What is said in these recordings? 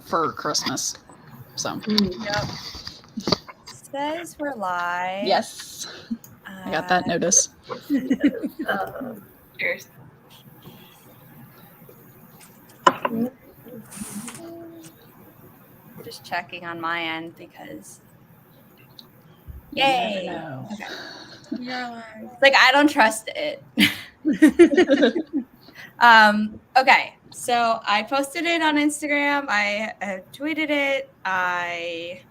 for Christmas. So. Yep. Says we're live. Yes. I got that notice. Cheers. Just checking on my end because. Yay! Okay. Like I don't trust it. Okay, so I posted it on Instagram. I tweeted it. I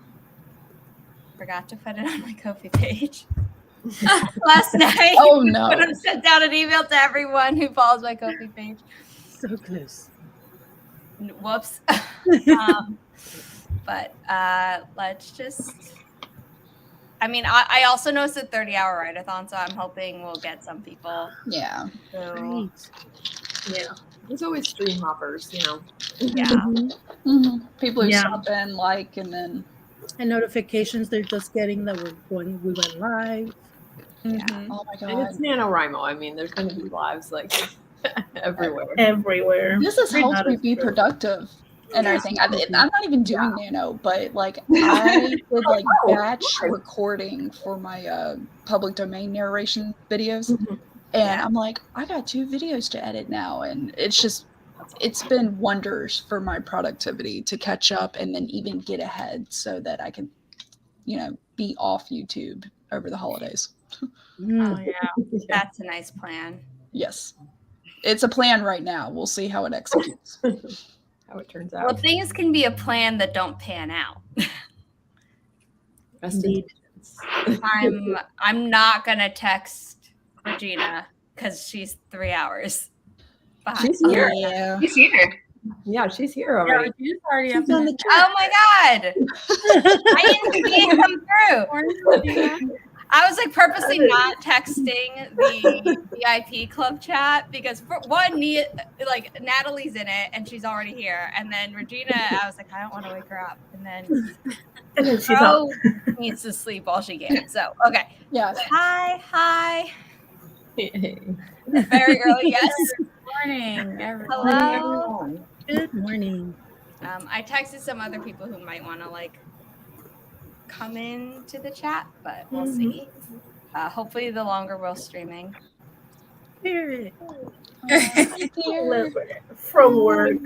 forgot to put it on my Ko-fi page last night. Oh no! When I sent out an email to everyone who follows my Ko-fi page. So close. Whoops. But let's just. I mean, I also know it's a 30-hour write-a-thon, so I'm hoping we'll get some people. Yeah. So, Yeah. There's always stream hoppers, you know. yeah. Mm-hmm. People who stop in, like, and then. And notifications they're just getting that we went live. Mm-hmm. Oh my god. And it's NaNoWriMo. I mean, there's going to be lives like everywhere. Everywhere. This has helped me be productive and everything. I'm not even doing Nano, but like I did like batch recording for my public domain narration videos. And I'm like, I got 2 videos to edit now. And it's been wonders for my productivity to catch up and then even get ahead so that I can, be off YouTube over the holidays. Oh, yeah. That's a nice plan. Yes. It's a plan right now. We'll see how it executes. How it turns out. Well, things can be a plan that don't pan out. Indeed. I'm not going to text Regina because she's 3 hours behind. She's here. Yeah. She's here. Yeah, she's here already. She's already up Oh my god! I didn't see it come through. I was like purposely not texting the VIP club chat because for one, Natalie's in it and she's already here, and then Regina, I was like, I don't want to wake her up, and then she's needs to sleep while she can. So okay, yeah. Hi. Very early, yes. Good morning, everyone. Hello. Good morning. I texted some other people who might want to come into the chat, but we'll see. Hopefully the longer we're streaming. Spirit. From work.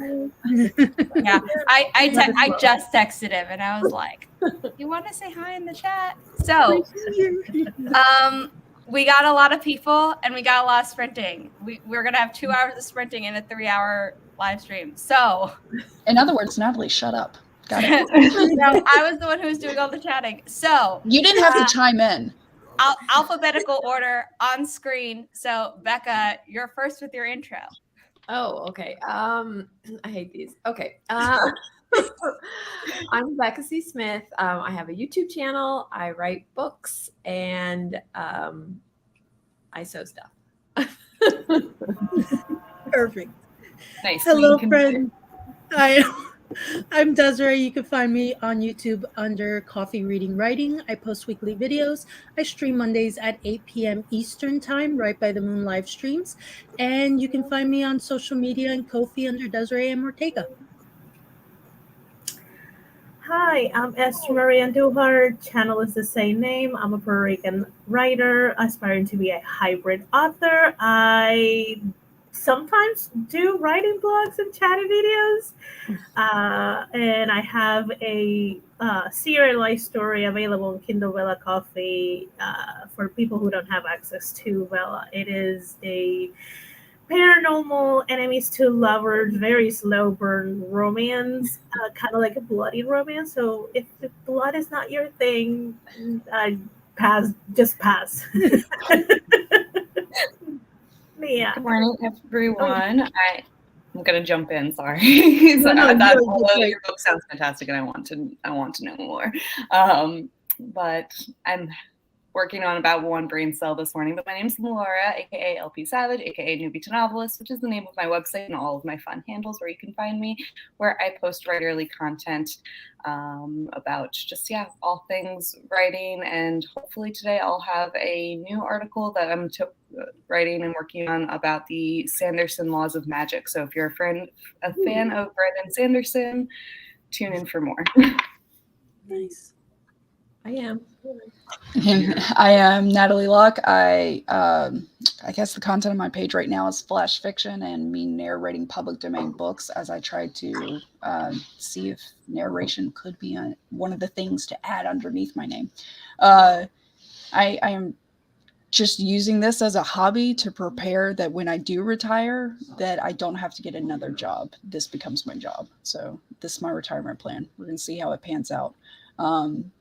Yeah, I just texted him and I was like, you want to say hi in the chat? So we got a lot of people and we got a lot of sprinting. We're gonna have 2 hours of sprinting in a 3-hour live stream. So In other words, Natalie, shut up. Got it. no, I was the one who was doing all the chatting. So You didn't have to chime in. Alphabetical order on screen. So Becca, you're first with your intro. Oh, okay. I hate these. Okay. I'm Becca C. Smith. I have a YouTube channel. I write books and I sew stuff. Perfect. Nice. Hello, friend. I'm Desiree. You can find me on YouTube under Coffee Reading Writing. I post weekly videos. I stream Mondays at 8 p.m. Eastern Time, right by the Moon live streams. And you can find me on social media and Ko-fi under Desiree M. Ortega. Hi, I'm Esther Marie Andujar. Channel is the same name. I'm a Puerto Rican writer aspiring to be a hybrid author. I sometimes do writing blogs and chatting videos. And I have a serialized story available on Kindle Vella Coffee for people who don't have access to Vella. It is a paranormal enemies to lovers, very slow burn romance, kind of like a bloody romance. So if the blood is not your thing, just pass. Yeah. Good morning, everyone. I'm gonna jump in. Sorry, although your book sounds fantastic, and I want to know more. But I'm working on about one brain cell this morning, but my name's Laura, aka LP Savage, aka Newbie to Novelist, which is the name of my website and all of my fun handles where you can find me, where I post regularly content about just, all things writing. And hopefully today I'll have a new article that I'm writing and working on about the Sanderson laws of magic. So if you're a fan of Brandon Sanderson, tune in for more. Nice. I am. I am Natalie Locke. I guess the content on my page right now is flash fiction and me narrating public domain books as I try to see if narration could be one of the things to add underneath my name. I am just using this as a hobby to prepare that when I do retire, that I don't have to get another job. This becomes my job. So this is my retirement plan. We're going to see how it pans out.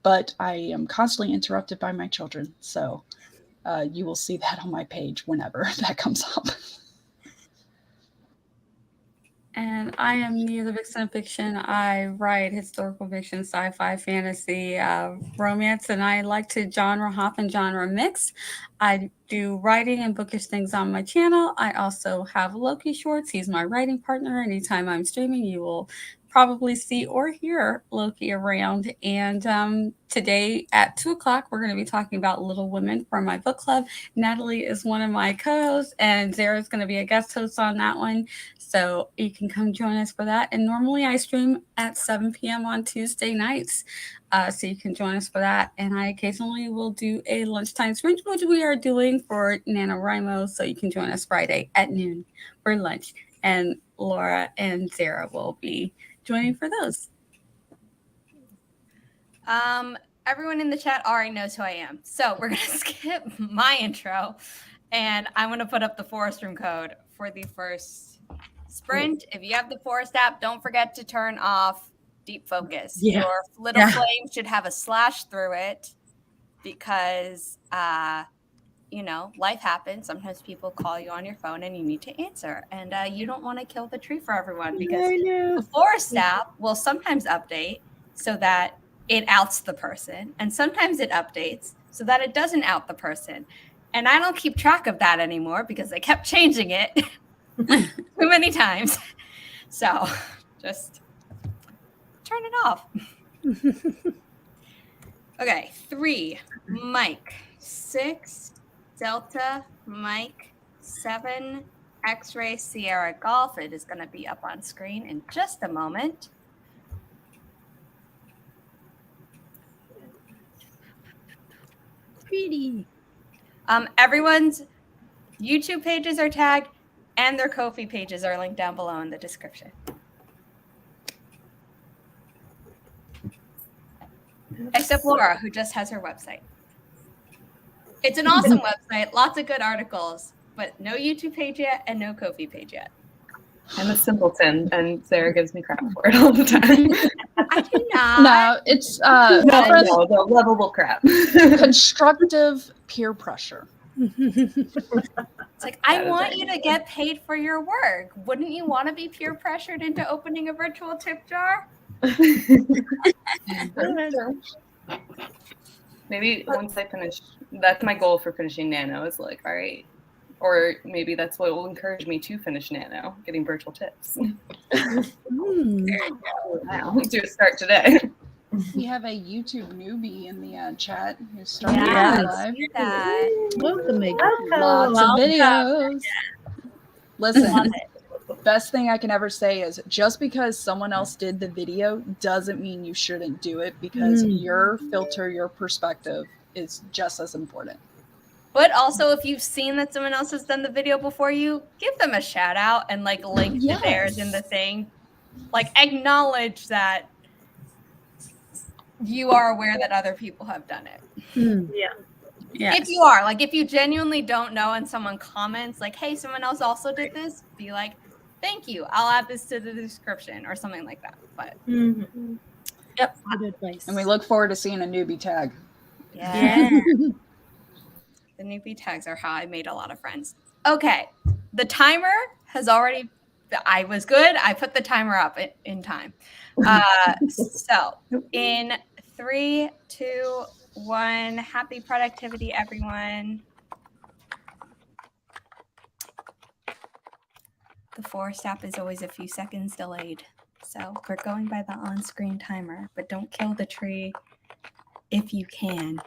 But I am constantly interrupted by my children. So you will see that on my page whenever that comes up. And I am Nia the Vixen of Fiction. I write historical fiction, sci-fi, fantasy, romance, and I like to genre hop and genre mix. I do writing and bookish things on my channel. I also have Loki Shorts. He's my writing partner. Anytime I'm streaming, you will probably see or hear Loki around. And today at 2 o'clock, we're going to be talking about Little Women for my book club. Natalie is one of my co-hosts, and Zara's going to be a guest host on that one. So you can come join us for that. And normally I stream at 7 p.m. on Tuesday nights. So you can join us for that. And I occasionally will do a lunchtime stream, which we are doing for NaNoWriMo. So you can join us Friday at noon for lunch. And Laura and Zara will be joining for those. Everyone in the chat already knows who I am. So we're going to skip my intro. And I'm going to put up the Forest Room code for the first sprint. If you have the Forest app, don't forget to turn off deep focus. Yeah. Your little flame should have a slash through it because, life happens. Sometimes people call you on your phone and you need to answer. And you don't want to kill the tree for everyone because the Forest app will sometimes update so that it outs the person. And sometimes it updates so that it doesn't out the person. And I don't keep track of that anymore because I kept changing it too many times. So just turn it off. Okay, 3, Mike, 6, Delta, Mike, 7, X-Ray, Sierra, Golf. It is going to be up on screen in just a moment. Pretty. Everyone's YouTube pages are tagged and their Ko-fi pages are linked down below in the description. Except Laura, who just has her website. It's an awesome website, lots of good articles, but no YouTube page yet and no Ko-fi page yet. I'm a simpleton, and Sarah gives me crap for it all the time. I do not. No, it's the lovable crap. constructive peer pressure. It's like, I want you to get paid for your work. Wouldn't you want to be peer pressured into opening a virtual tip jar? Maybe once I finish, that's my goal for finishing Nano is like, all right, or maybe that's what will encourage me to finish Nano, getting virtual tips. Wow, let's do a start today. We have a YouTube newbie in the chat who's starting live. Welcome, Megan. Lots of videos. Listen, best thing I can ever say is just because someone else did the video doesn't mean you shouldn't do it because your filter, your perspective is just as important. But also, if you've seen that someone else has done the video before you, give them a shout out and like link to theirs in the thing. Like acknowledge that you are aware that other people have done it. Yes. If you are, like if you genuinely don't know and someone comments like, hey, someone else also did this, be like, thank you. I'll add this to the description or something like that. But Yep. Good advice. And we look forward to seeing a newbie tag. yeah. The newbie tags are how I made a lot of friends. Okay. The timer has already, I was good. I put the timer up in time. So in 3, 2, one. Happy productivity, everyone. The Forest app is always a few seconds delayed. So we're going by the on-screen timer, but don't kill the tree if you can.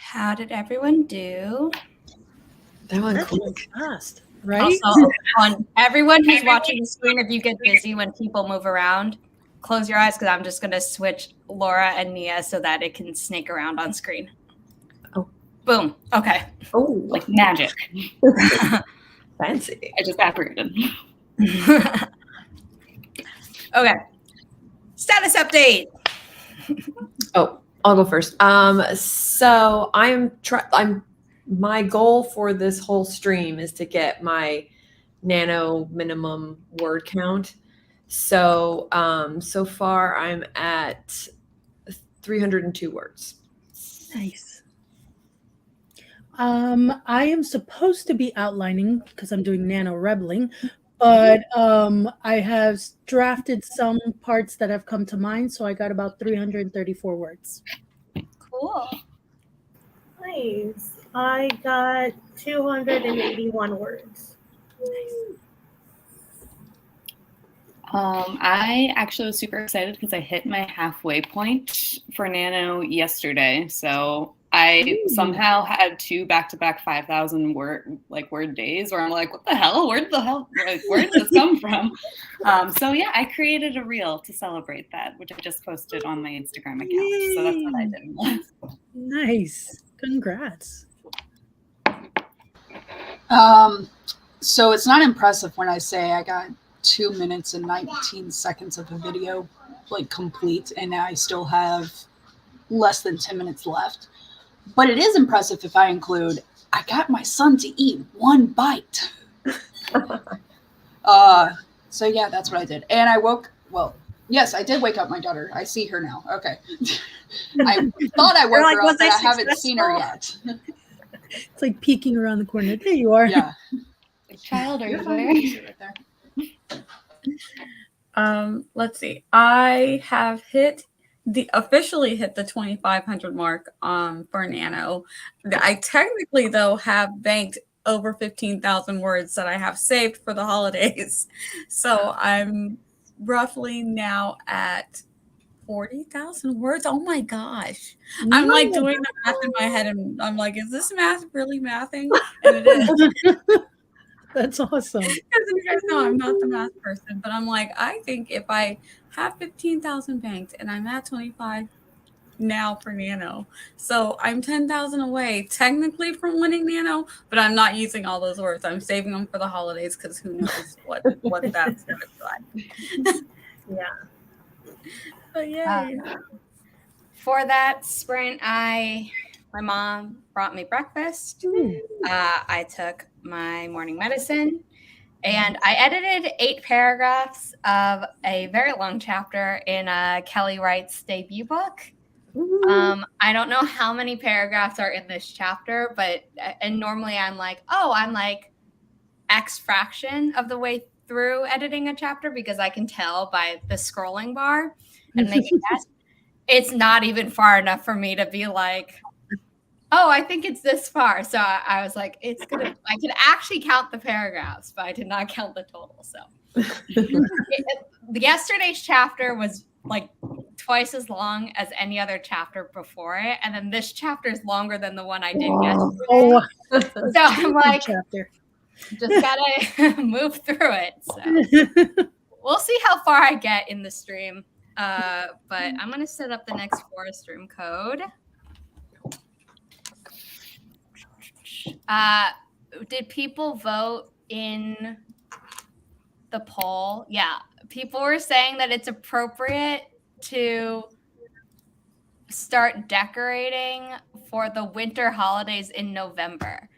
How did everyone do? That one That's quick. fast, right? Also, on everyone who's watching the screen, if you get busy when people move around, close your eyes because I'm just going to switch Laura and Nia so that it can snake around on screen. Oh. Boom. Okay. Oh, Like magic. fancy. I just evaporated. Okay. Status update. Oh, I'll go first. So my goal for this whole stream is to get my nano minimum word count. So, so far I'm at 302 words. Nice. I am supposed to be outlining because I'm doing NaNoWriMo, but I have drafted some parts that have come to mind, so I got about 334 words. Cool. Nice. I got 281 words. I actually was super excited because I hit my halfway point for Nano yesterday. So I somehow had 2 back-to-back 5,000 word days where I'm like, what the hell? Where did this come from? So yeah, I created a reel to celebrate that, which I just posted on my Instagram account. So that's what I did. Nice. Congrats. So it's not impressive when I say I got 2 minutes and 19 seconds of a video like complete, and I still have less than 10 minutes left. But it is impressive if I include I got my son to eat 1 bite. So yeah, that's what I did. And I yes, I did wake up my daughter. I see her now. Okay. I thought I woke her up, but I haven't seen her yet. It's like peeking around the corner. There you are. Yeah. Child, are you there? Right there. Let's see. I have officially hit the 2,500 mark for Nano. I technically though have banked over 15,000 words that I have saved for the holidays. So I'm roughly now at 40,000 words. Oh my gosh. I'm like doing the math in my head and I'm like, is this math really mathing? And it is. That's awesome. Because you guys know I'm not the math person, but I'm like, I think if I have 15,000 banked and I'm at 25 now for Nano, so I'm 10,000 away technically from winning Nano, but I'm not using all those words. I'm saving them for the holidays because who knows what that's going to be like. Yeah. But yeah. For that sprint, my mom brought me breakfast. I took my morning medicine, and I edited 8 paragraphs of a very long chapter in Kelly Wright's debut book. I don't know how many paragraphs are in this chapter, and normally I'm like X fraction of the way through editing a chapter because I can tell by the scrolling bar and make a guess. It's not even far enough for me to be like, oh, I think it's this far. So I was like, I can actually count the paragraphs, but I did not count the total. So yesterday's chapter was like twice as long as any other chapter before it. And then this chapter is longer than the one I did yesterday. So I'm like, just gotta move through it. So we'll see how far I get in the stream. But I'm gonna set up the next forest room code. Did people vote in the poll? Yeah, people were saying that it's appropriate to start decorating for the winter holidays in November.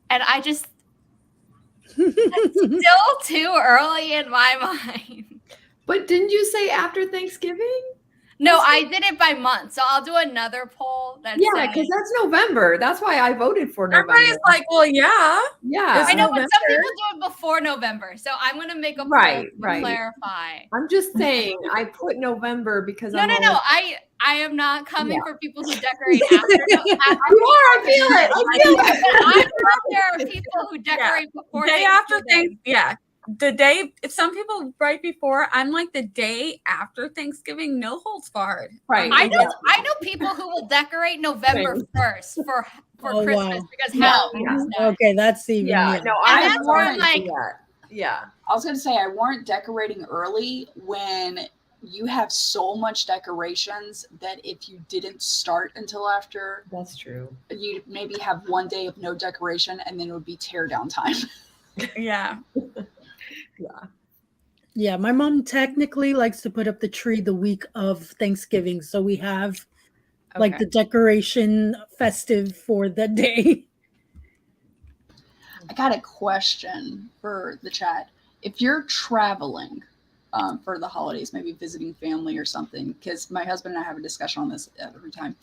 And I just, it's still too early in my mind. But didn't you say after Thanksgiving? No, I did it by month. So I'll do another poll. Yeah, because that's November. That's why I voted for November. Everybody's like, well, yeah. Yeah. I know, but some people do it before November. So I'm going to make a poll to clarify. I'm just saying, I put November because No. I am not coming for people who decorate after. You are. I feel it. I know there are people who decorate before Day after things. Yeah. the day, if some people right before, I'm like the day after Thanksgiving, no holds barred. Right. I know people who will decorate November 1st for Oh, Christmas wow. because No. Halloween is done. Okay, that's even. Yeah, no, And I that's where I'm warned like, that. Yeah. I was gonna say I warrant decorating early when you have so much decorations that if you didn't start until after, That's true. you'd maybe have one day of no decoration and then it would be tear down time. Yeah. Yeah, my mom technically likes to put up the tree the week of Thanksgiving, so we have like Okay. the decoration festive for the day. I got a question for the chat. If you're traveling for the holidays, maybe visiting family or something, because my husband and I have a discussion on this every time,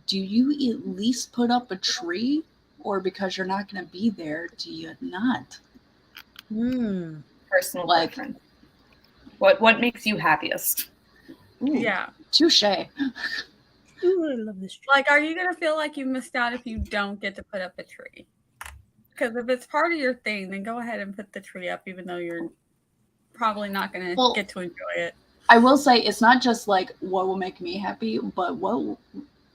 do you at least put up a tree, or because you're not going to be there, do you not? Personal Like- preference. What makes you happiest? Ooh, Yeah. touche. Ooh, I love this tree. Like, are you gonna feel like you missed out if you don't get to put up a tree? Because if it's part of your thing, then go ahead and put the tree up, even though you're probably not gonna get to enjoy it. I will say it's not just like what will make me happy, but what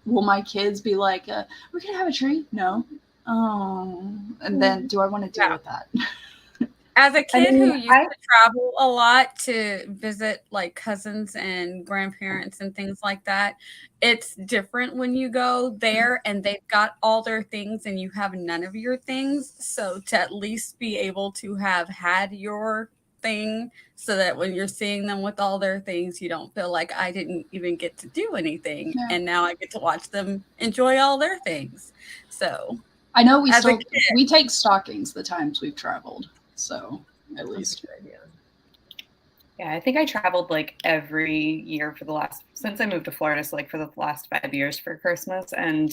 will my kids be like? We're gonna have a tree? No. Oh, and then do I want to deal with that? As a kid mean, who used to travel a lot to visit like cousins and grandparents and things like that, it's different when you go there and they've got all their things and you have none of your things. So to at least be able to have had your thing so that when you're seeing them with all their things, you don't feel like I didn't even get to do anything. Yeah. And now I get to watch them enjoy all their things. So I know we As a still kid. we take stockings the times we've traveled, so at least. Yeah, I think I traveled like every year since I moved to Florida, so like for the last 5 years for Christmas, and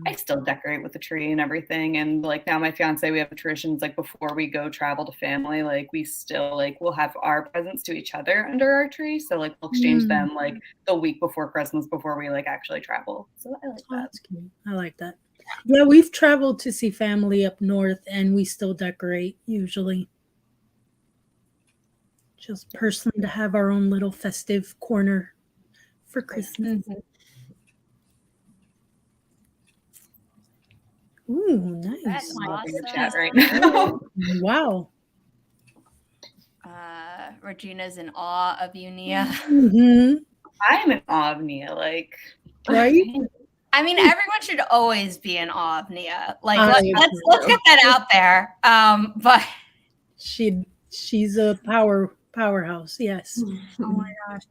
I still decorate with the tree and everything. And like now my fiance, we have traditions like before we go travel to family, like we still like we'll have our presents to each other under our tree. So like we'll exchange them like the week before Christmas before we like actually travel. So I like Oh, that. that's cute. I like that. Yeah, we've traveled to see family up north and we still decorate usually. Just personally to have our own little festive corner for Christmas. Ooh, That's nice. I'm loving the awesome. chat right now. Wow. Regina's in awe of you, Nia. Mm-hmm. I'm in awe of Nia. Like, Right? I mean, everyone should always be in awe of Nia. Like, I let's get that out there. But She's a powerhouse. Yes. oh my gosh.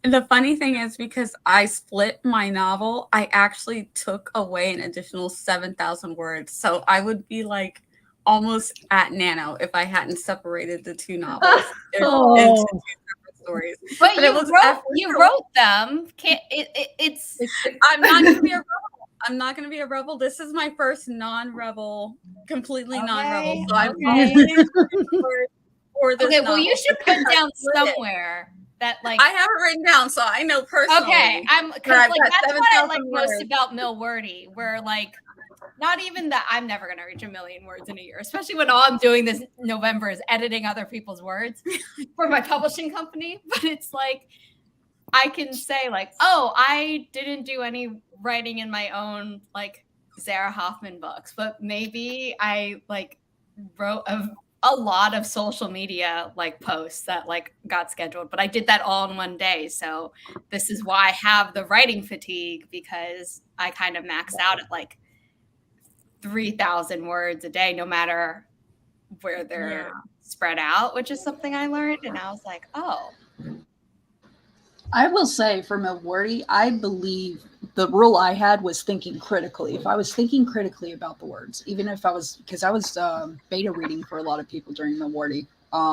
And the funny thing is, because I split my novel, I actually took away an additional 7,000 words. So I would be like almost at Nano if I hadn't separated the two novels Oh. into two separate stories. but it was you wrote them. It's I'm not going to be a rebel. I'm not going to be a rebel. This is my first non-rebel, completely non-rebel. So I'm always for this okay. Well, novel. you should put down somewhere that like I have it written down, so I know personally. okay. Where Because I've like got that's what I 7,000 like most words. about Mill Wordy, where like not even that I'm never gonna reach 1 million words in a year, especially when all I'm doing this November is editing other people's words for my publishing company. But it's like I can say like, oh, I didn't do any writing in my own like Sarah Hoffman books, but maybe I like wrote a lot of social media like posts that like got scheduled, but I did that all in one day. So this is why I have the writing fatigue, because I kind of maxed out at like 3,000 words a day, no matter where they're spread out, which is something I learned. And I was like, oh. I will say for Milwordy, I believe the rule I had was thinking critically. If I was thinking critically about the words, even if I was, because I was beta reading for a lot of people during Milwordy.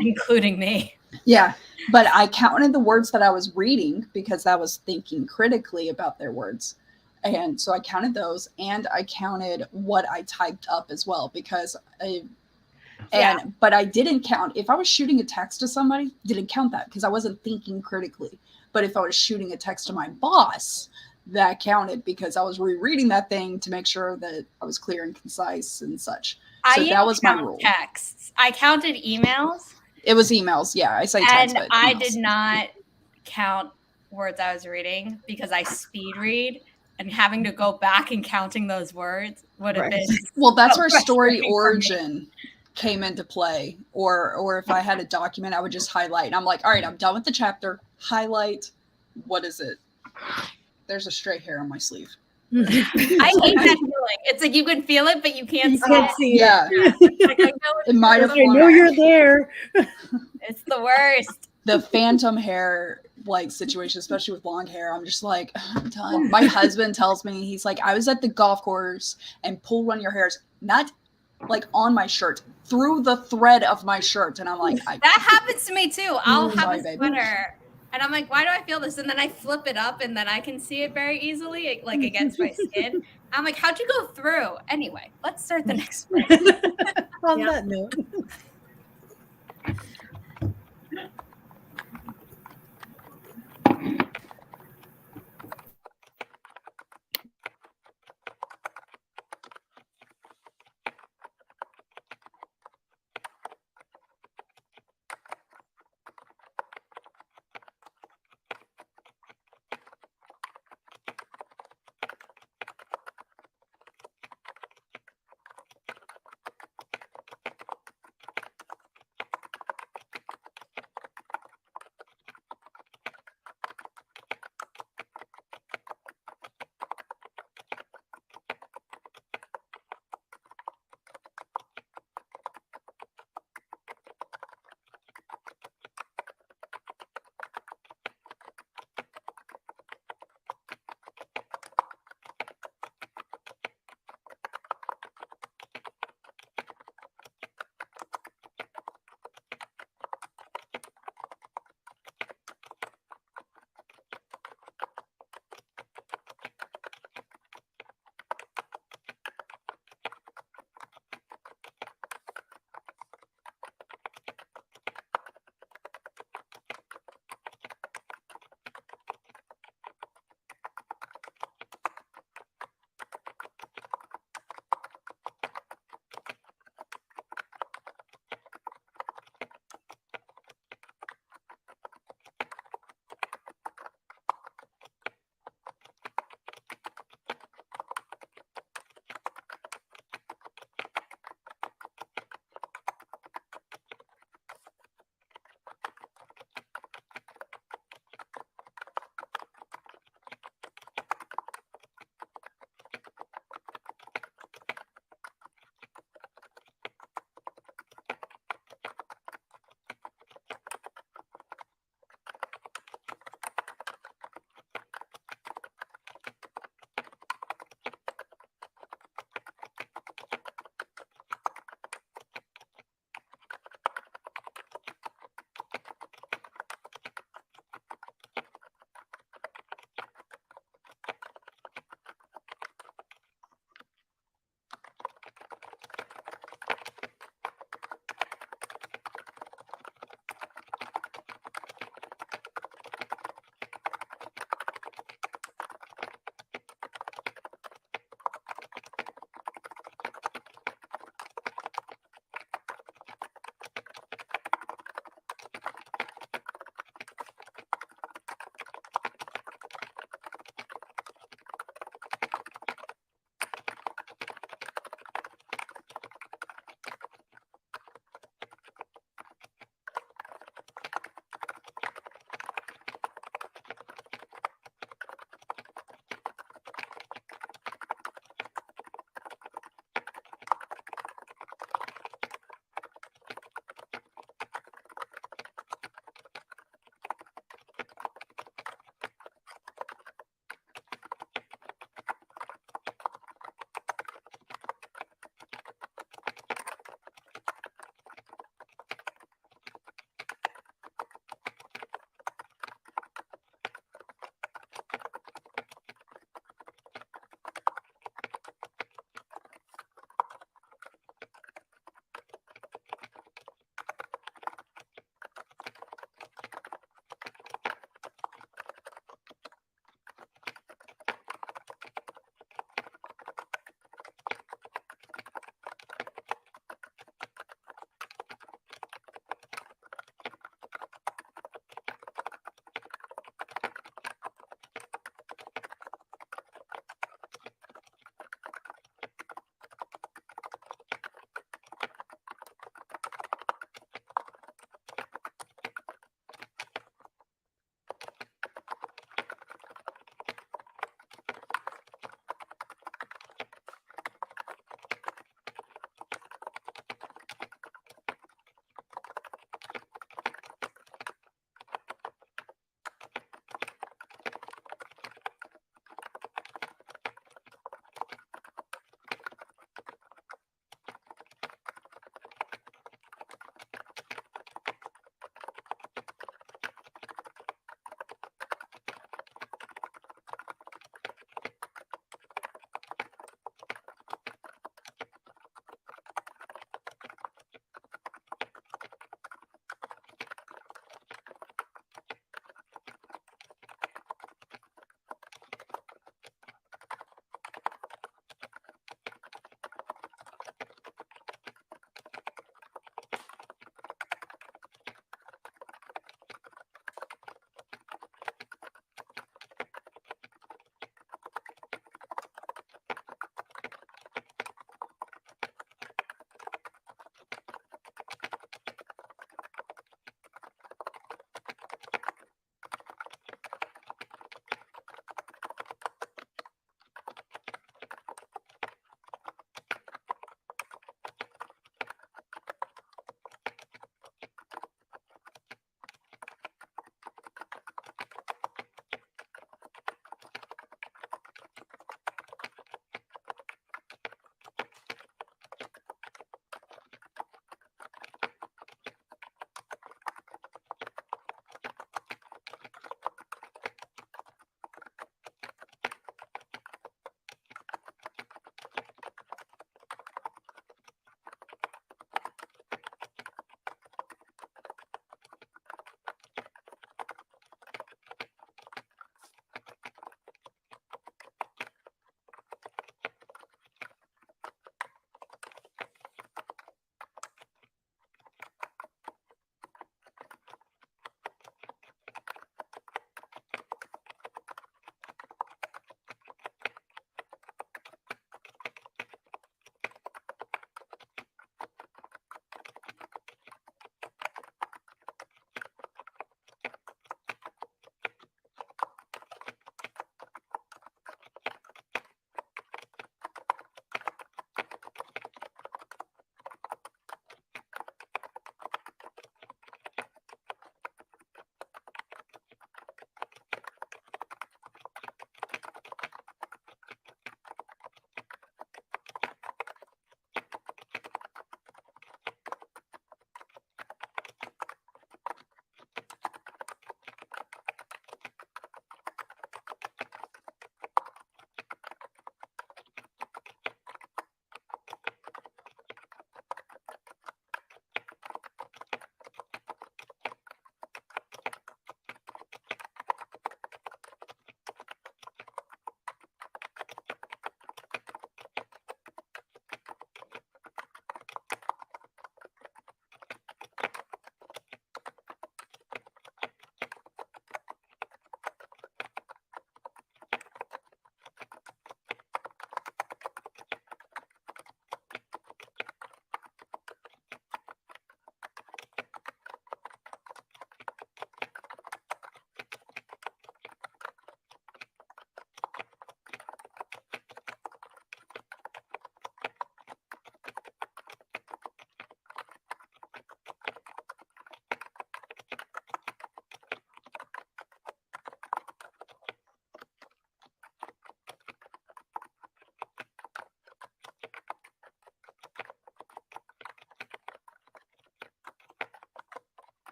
Including me. Yeah, but I counted the words that I was reading because I was thinking critically about their words. And so I counted those, and I counted what I typed up as well, because but I didn't count, if I was shooting a text to somebody, didn't count that because I wasn't thinking critically. But if I was shooting a text to my boss, that counted because I was rereading that thing to make sure that I was clear and concise and such. So that was my rule. Texts. I counted emails, It was emails. Yeah, I say text, And but I emails. did not count words I was reading because I speed read, and having to go back and counting those words would have been Well, that's so where story frustrating for me. origin came into play. Or if I had a document, I would just highlight. And I'm like, all right, I'm done with the chapter. Highlight. What is it? There's a stray hair on my sleeve. I hate that feeling. It's like you can feel it, but you can't You see can't it. see Yeah. Like, I know It might have I know flown. you're there. it's the worst. The phantom hair like situation, especially with long hair, I'm just like, I'm done. My husband tells me, he's like, I was at the golf course and pulled one of your hairs, not like on my shirt, through the thread of my shirt. And I'm like, That happens to me too. I'll have Sorry, a baby. sweater and I'm like, why do I feel this? And then I flip it up and then I can see it very easily, like against my skin. I'm like, how'd you go through? Anyway, let's start the next one. On that note.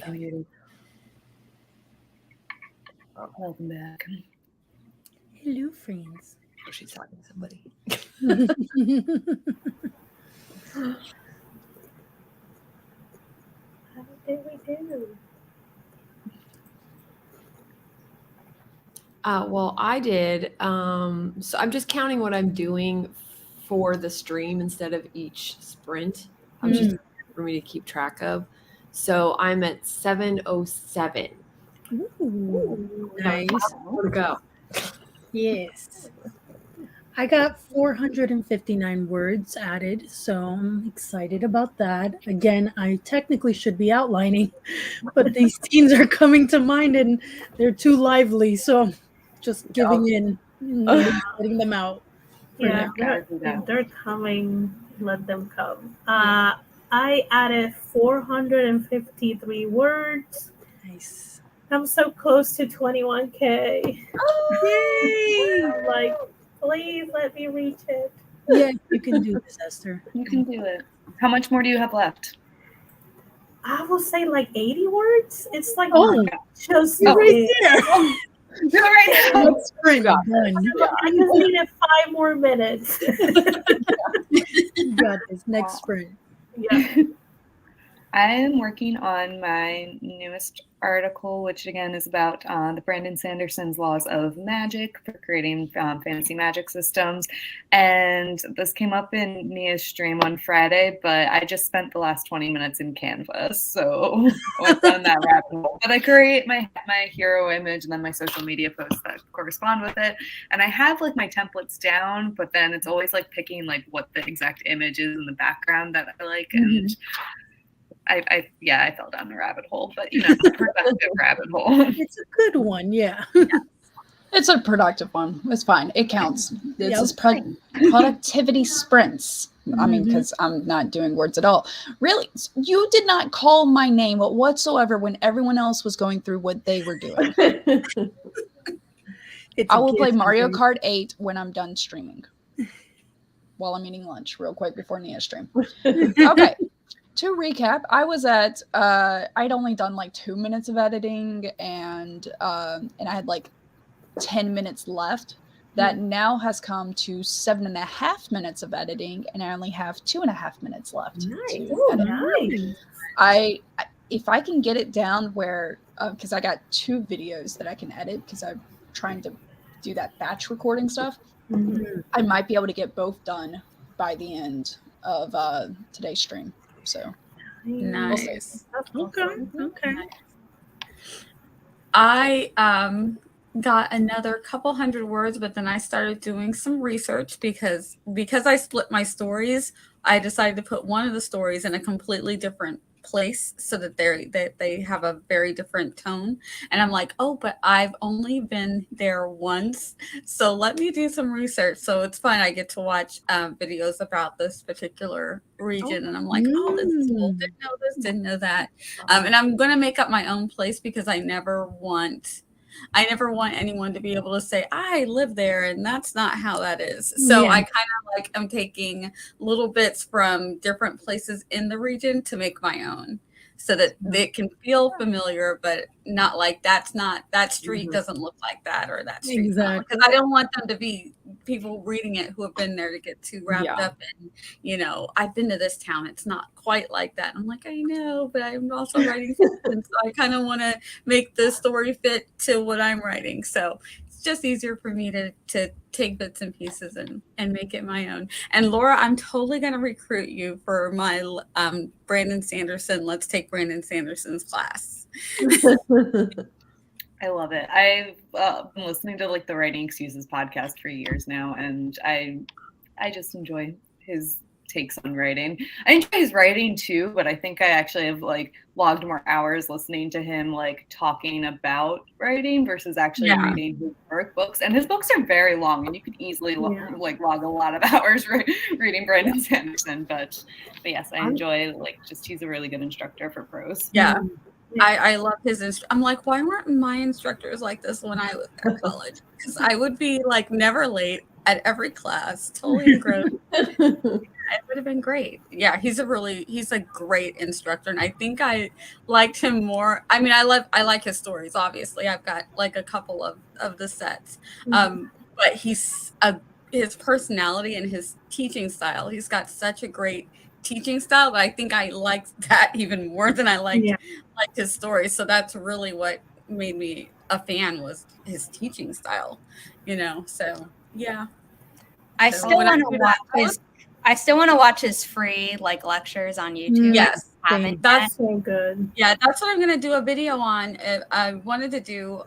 I muted. Oh, welcome back. Hello, friends. Oh, she's talking to somebody. How did we do? Well, I did. So I'm just counting what I'm doing for the stream instead of each sprint. Just for me to keep track of. So I'm at 7:07. Ooh, nice. More to go. Yes. I got 459 words added, so I'm excited about that. Again, I technically should be outlining, but these scenes are coming to mind and they're too lively, so I'm just giving in, letting them out. Yeah, if they're coming, let them come. I added 453 words. Nice. I'm so close to 21K. Yay! I'm like, please let me reach it. Yeah, you can do this, Esther. You can do it. How much more do you have left? I will say like 80 words. It's like just right there. Do it right now. Let's sprint. Done. I just needed 5 more minutes. You got this. Next sprint. Yeah. I am working on my newest article, which again is about the Brandon Sanderson's laws of magic for creating fantasy magic systems. And this came up in Nia's stream on Friday, but I just spent the last 20 minutes in Canva, so I went down that rabbit hole. But I create my hero image and then my social media posts that correspond with it. And I have like my templates down, but then it's always like picking like what the exact image is in the background that I like. And I fell down the rabbit hole, but productive rabbit hole. It's a good one, yeah. It's a productive one. It's fine. It counts. This is productivity sprints. I mean, because I'm not doing words at all. Really, you did not call my name whatsoever when everyone else was going through what they were doing. I will play Mario Kart 8 when I'm done streaming. While I'm eating lunch, real quick before Nia's stream. Okay. To recap, I was at I'd only done like 2 minutes of editing and I had like 10 minutes left. That now has come to 7.5 minutes of editing, and I only have 2.5 minutes left. Nice. If I can get it down where because I got 2 videos that I can edit because I'm trying to do that batch recording stuff, I might be able to get both done by the end of today's stream. So nice. Okay. I got another couple hundred words, but then I started doing some research because I split my stories. I decided to put one of the stories in a completely different place so that they have a very different tone. And I'm like, oh, but I've only been there once, so let me do some research. So it's fun. I get to watch videos about this particular region, and I'm like, oh, this is cool. Didn't know this, didn't know that. And I'm gonna make up my own place because I never want anyone to be able to say I live there, and that's not how that is. So I kind of like I'm taking little bits from different places in the region to make my own, so that it can feel familiar, but not like that street doesn't look like that, or that street. Exactly. Because I don't want them to be people reading it who have been there to get too wrapped up in, I've been to this town. It's not quite like that. I'm like, I know, but I'm also writing fiction, so I kind of want to make the story fit to what I'm writing. So it's just easier for me to take bits and pieces and make it my own. And Laura, I'm totally going to recruit you for my Brandon Sanderson. Let's take Brandon Sanderson's class. I love it. I've been listening to like the Writing Excuses podcast for years now, and I just enjoy his takes on writing. I enjoy his writing too, but I think I actually have like logged more hours listening to him like talking about writing versus actually reading his books. And his books are very long, and you could easily log a lot of hours reading Brandon Sanderson. But yes, I enjoy he's a really good instructor for prose. Yeah. I love his I'm like, why weren't my instructors like this when I was at college? Because I would be like never late at every class. Totally incredible. it would have been great. Yeah, he's a great instructor, and I think I liked him more. I mean, I like his stories. Obviously, I've got like a couple of the sets, but his personality and his teaching style. He's got such a great teaching style, but I think I liked that even more than I liked his stories. So that's really what made me a fan, was his teaching style. So yeah. I still want to watch his free like lectures on YouTube. Yes, that's so good. Yeah, that's what I'm gonna do a video on. I wanted to do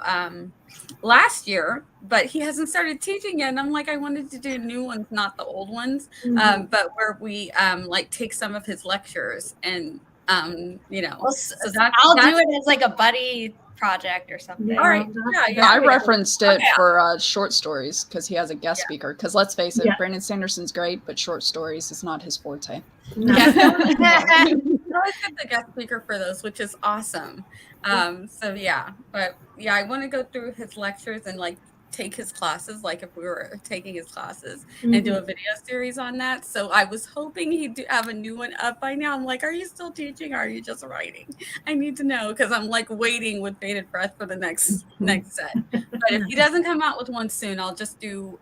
last year, but he hasn't started teaching yet. And I'm like, I wanted to do new ones, not the old ones, but where we like take some of his lectures and so I'll do it as like a buddy project or something. All right. Yeah, I referenced it for short stories because he has a guest speaker. Because let's face it, Brandon Sanderson's great, but short stories is not his forte. I always get the guest speaker for those, which is awesome. So yeah, but yeah, I want to go through his lectures and like take his classes, like if we were taking his classes, and do a video series on that. So I was hoping he'd have a new one up by now. I'm like, are you still teaching, or are you just writing? I need to know, because I'm like waiting with bated breath for the next set. But if he doesn't come out with one soon, I'll just do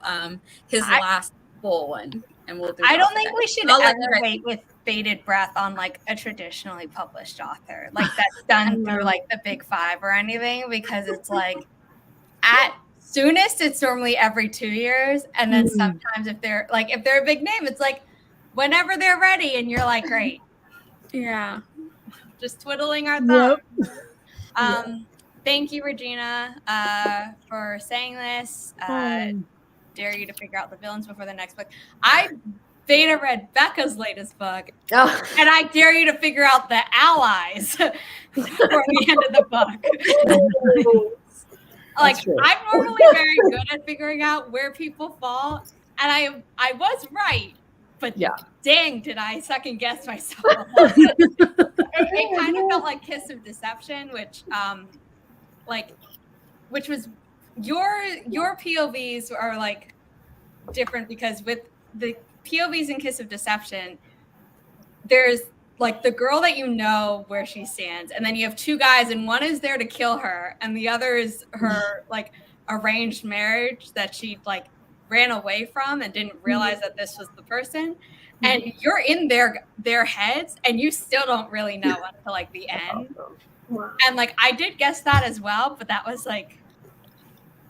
his last full one, and we'll do. I don't think we should ever wait with bated breath on like a traditionally published author, like that's done through like the Big Five or anything, because it's like at soonest it's normally every 2 years, and then sometimes if they're a big name, it's like whenever they're ready, and you're like, great, just twiddling our thumbs. Thank you, Regina, for saying this. Dare you to figure out the villains before the next book. I beta read Becca's latest book, and I dare you to figure out the allies before the end of the book. Like, I'm normally very good at figuring out where people fall, and I was right, but dang, did I second guess myself. It kind of felt like Kiss of Deception, which was your POVs are like different, because with the POVs in Kiss of Deception, there's like the girl that you know where she stands, and then you have two guys, and one is there to kill her, and the other is her like arranged marriage that she like ran away from and didn't realize that this was the person. And you're in their heads, and you still don't really know until like the end. And like I did guess that as well, but that was like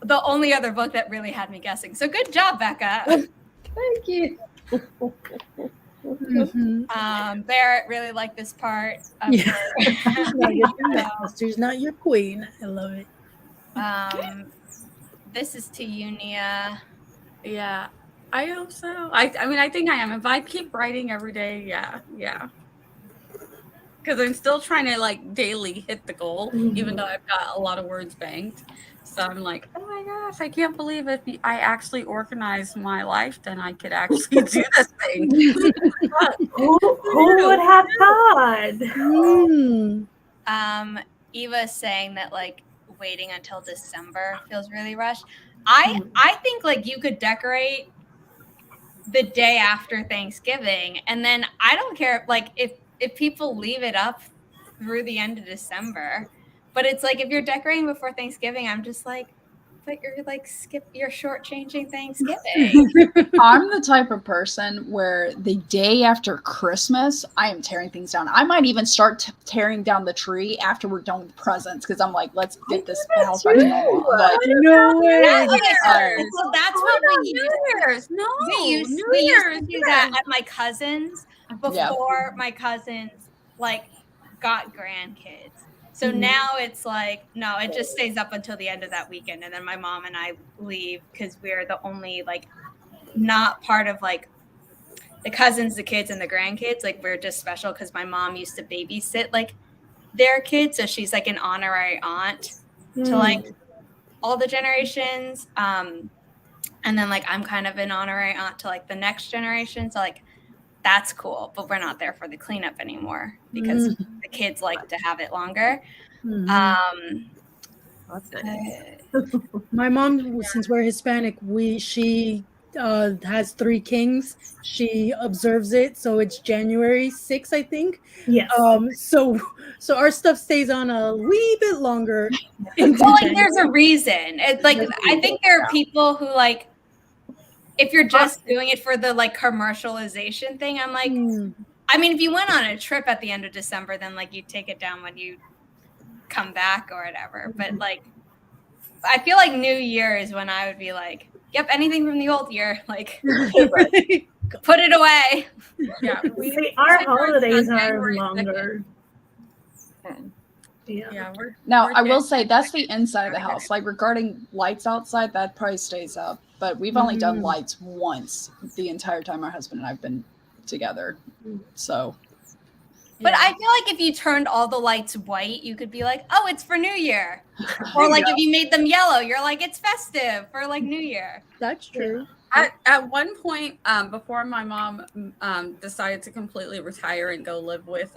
the only other book that really had me guessing. So good job, Becca. Thank you. Barrett really liked this part of She's not your queen. I love it. This is to you, Nia. Yeah, I hope so. I mean, I think I am. If I keep writing every day, yeah. Because I'm still trying to like daily hit the goal, even though I've got a lot of words banked. So I'm like, oh my gosh, I can't believe if I actually organized my life, then I could actually do this thing. Who would have thought? Eva is saying that like waiting until December feels really rushed. I think like you could decorate the day after Thanksgiving, and then I don't care like if people leave it up through the end of December. But it's like if you're decorating before Thanksgiving, I'm just like, but you're shortchanging Thanksgiving. I'm the type of person where the day after Christmas, I am tearing things down. I might even start tearing down the tree after we're done with presents, because I'm like, let's get this house back to normal. No way. So that's what we used. We used to do that at my cousin's before my cousins like got grandkids. So now it's like, no, it just stays up until the end of that weekend. And then my mom and I leave, because we're the only, like, not part of, like, the cousins, the kids, and the grandkids. Like, we're just special because my mom used to babysit, like, their kids. So she's, like, an honorary aunt to, like, all the generations. And then, like, I'm kind of an honorary aunt to, like, the next generation. So, like, that's cool, but we're not there for the cleanup anymore because the kids like to have it longer. That's nice. My mom, since we're Hispanic, she has 3 kings. She observes it, so it's January 6th, I think. Yes. So our stuff stays on a wee bit longer. Well, like there's a reason. It's like I think there are people who like, if you're just doing it for the like commercialization thing, I'm like, I mean, if you went on a trip at the end of December, then like you take it down when you come back or whatever. But like, I feel like New Year is when I would be like, yep, anything from the old year, like put it away. Yeah, our holidays are longer. Yeah, now I will say that's the inside of the house. Like regarding lights outside, that price stays up. But we've only done lights once the entire time our husband and I've been together. So. But I feel like if you turned all the lights white, you could be like, oh, it's for New Year. Or like if you made them yellow, you're like, it's festive for like New Year. That's true. At one point, before my mom decided to completely retire and go live with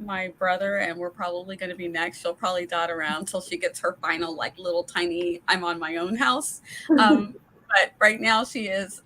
my brother, and we're probably going to be next, she'll probably dot around till she gets her final like little tiny I'm on my own house. But right now she is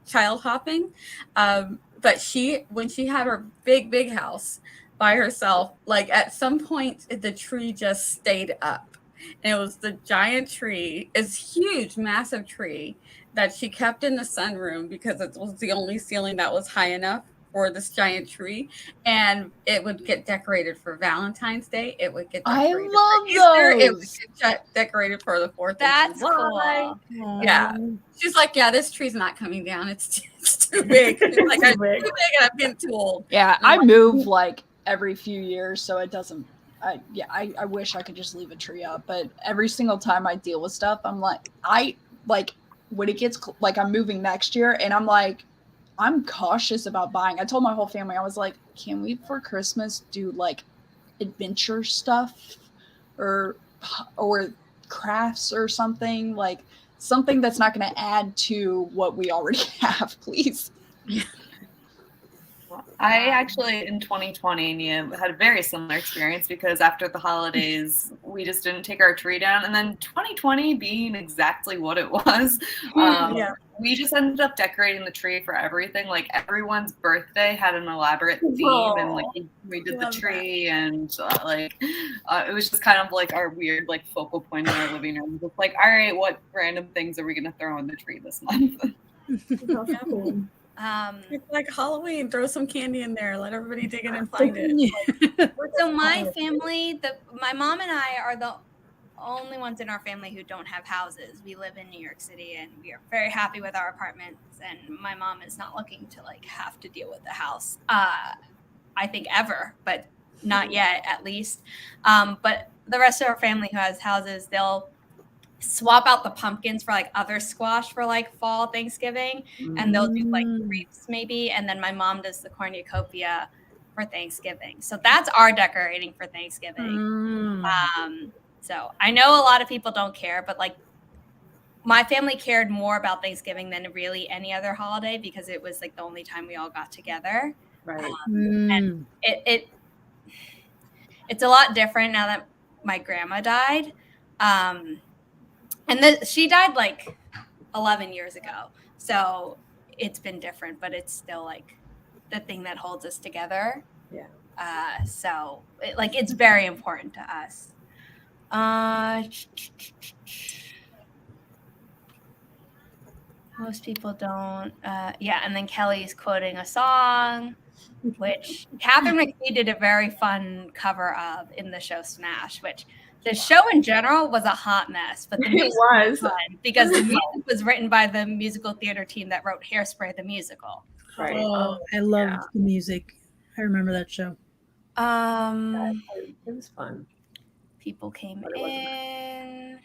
child hopping. But when she had her big house by herself, like at some point the tree just stayed up. And it was the giant tree. It's huge, massive tree that she kept in the sunroom because it was the only ceiling that was high enough for this giant tree. And it would get decorated for Valentine's Day. It would get decorated for Easter. It would get decorated for the 4th That's of July. cool. Yeah. She's like, yeah, this tree's not coming down. It's too big. She's like, I'm too big and I'm getting too old. Yeah, I move like every few years, so it doesn't. I wish I could just leave a tree up, but every single time I deal with stuff, I'm like, when it gets like I'm moving next year, and I'm like, I'm cautious about buying. I told my whole family, I was like, can we for Christmas do like adventure stuff or crafts or something, like something that's not going to add to what we already have, please. I actually, in 2020, had a very similar experience because after the holidays, we just didn't take our tree down. And then 2020 being exactly what it was, we just ended up decorating the tree for everything. Like everyone's birthday had an elaborate theme, and like we did the tree, and it was just kind of like our weird like focal point in our living room. It's like, all right, what random things are we going to throw in the tree this month? It's like Halloween, throw some candy in there, let everybody dig in and find it. So my family, my mom and I are the only ones in our family who don't have houses. We live in New York City and we are very happy with our apartments, and my mom is not looking to like have to deal with the house. I think ever, but not yet at least. But the rest of our family who has houses, they'll swap out the pumpkins for like other squash for like fall Thanksgiving, and they'll do like grapes maybe, and then my mom does the cornucopia for Thanksgiving. So that's our decorating for Thanksgiving. So I know a lot of people don't care, but like my family cared more about Thanksgiving than really any other holiday because it was like the only time we all got together. Right. And it's a lot different now that my grandma died. And she died like 11 years ago. So it's been different, but it's still like the thing that holds us together. Yeah. So it's very important to us. Most people don't. And then Kelly's quoting a song, which Catherine McPhee did a very fun cover of in the show Smash, which the show in general was a hot mess, but the music was fun because the music was written by the musical theater team that wrote Hairspray the musical. Right. Oh, I loved the music. I remember that show. It was fun. People came in.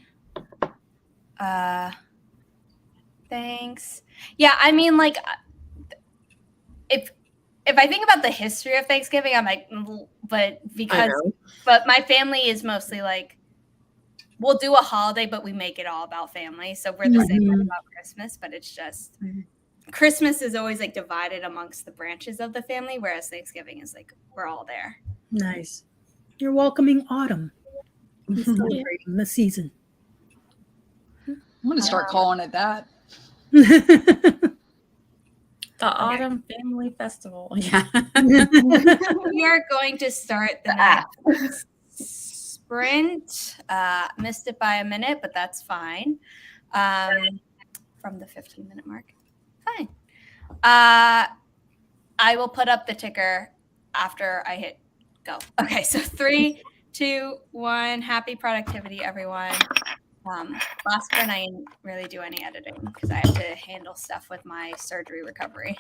Thanks. Yeah, I mean, like, if I think about the history of Thanksgiving, I'm like, but my family is mostly like, we'll do a holiday, but we make it all about family. So we're the same way about Christmas, but it's just Christmas is always like divided amongst the branches of the family, whereas Thanksgiving is like, we're all there. Nice. You're welcoming autumn. Celebrating the season. I'm going to start calling it that. The Autumn Family Festival. Yeah. We are going to start the next sprint. Missed it by a minute, but that's fine. From the 15-minute mark. Fine. I will put up the ticker after I hit go. Okay, so 3, 2, 1. Happy productivity, everyone. Last sprint, I didn't really do any editing because I have to handle stuff with my surgery recovery.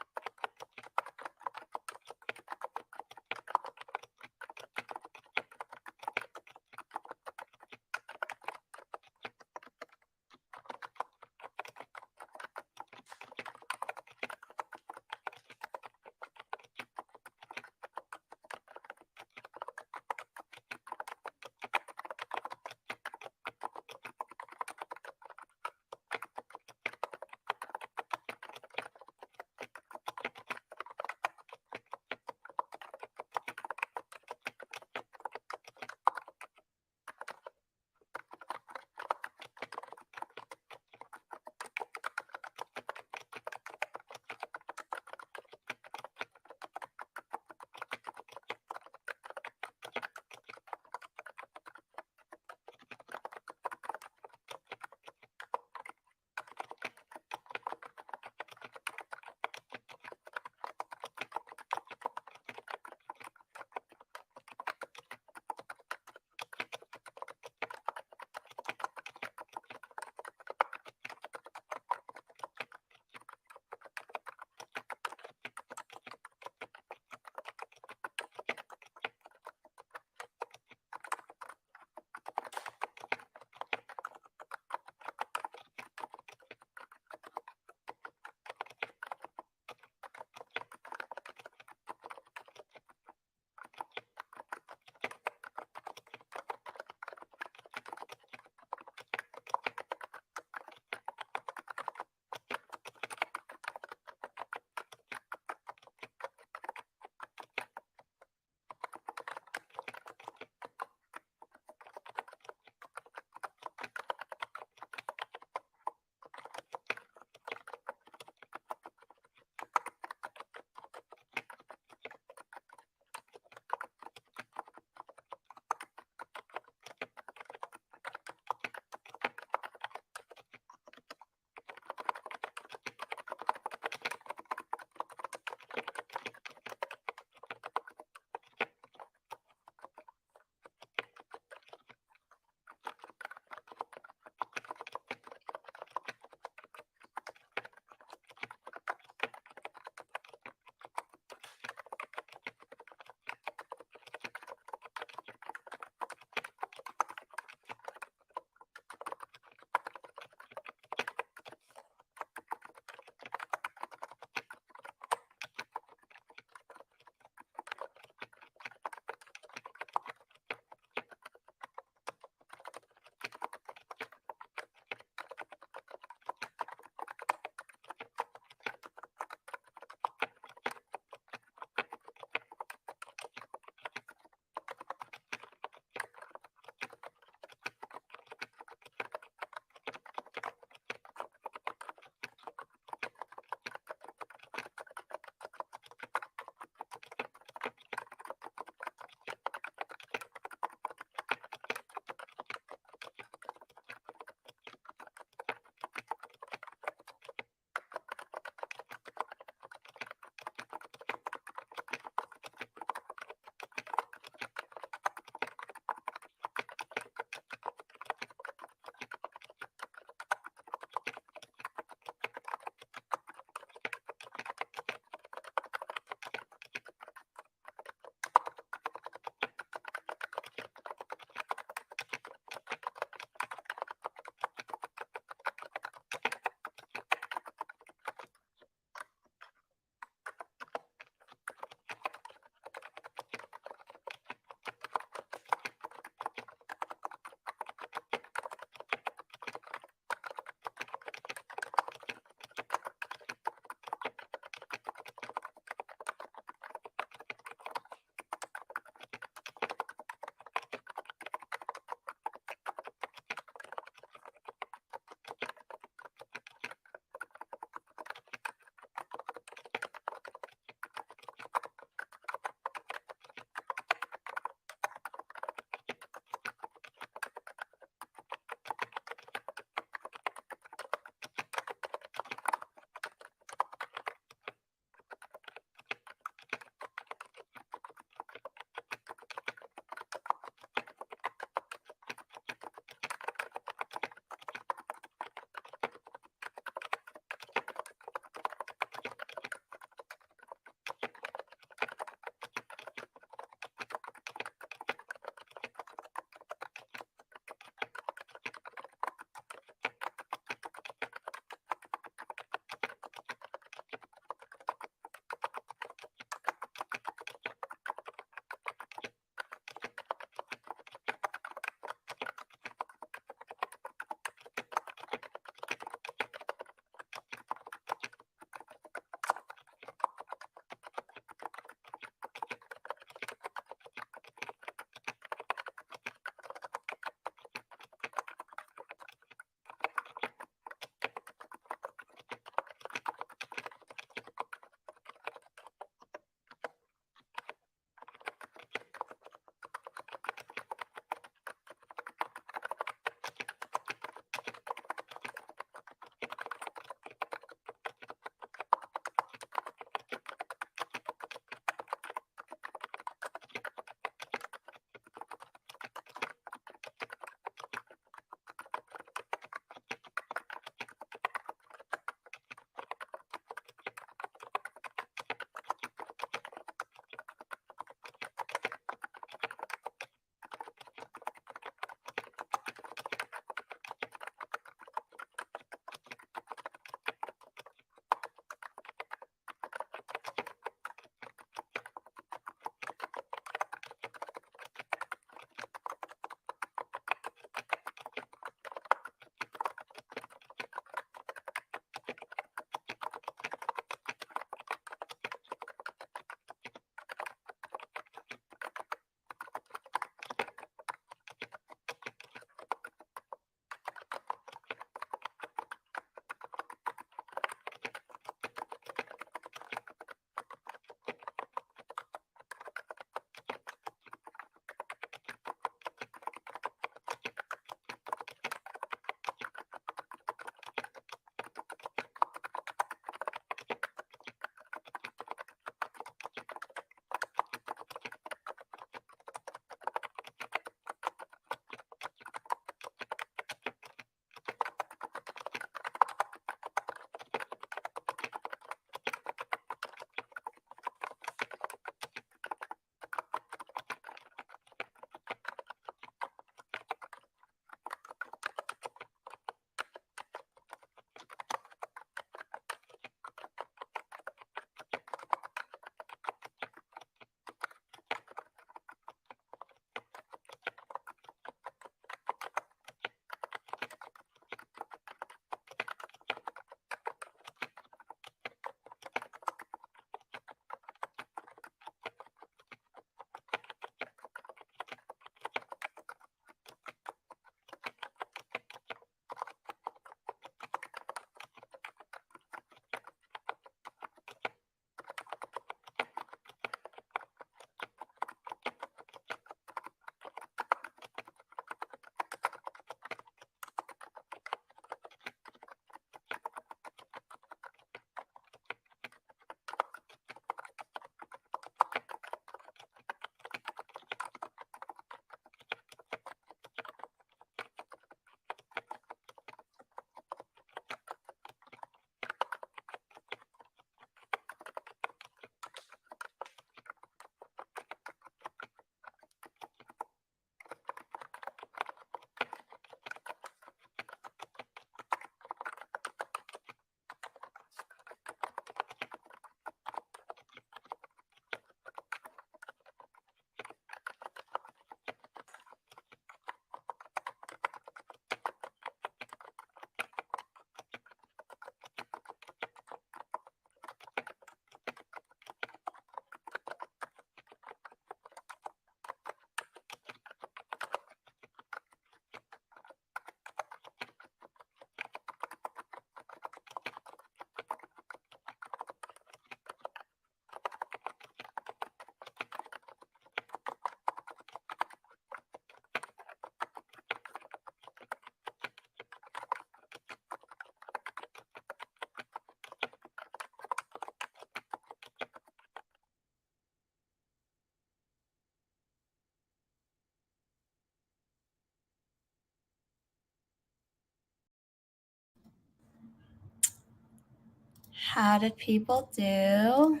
How did people do?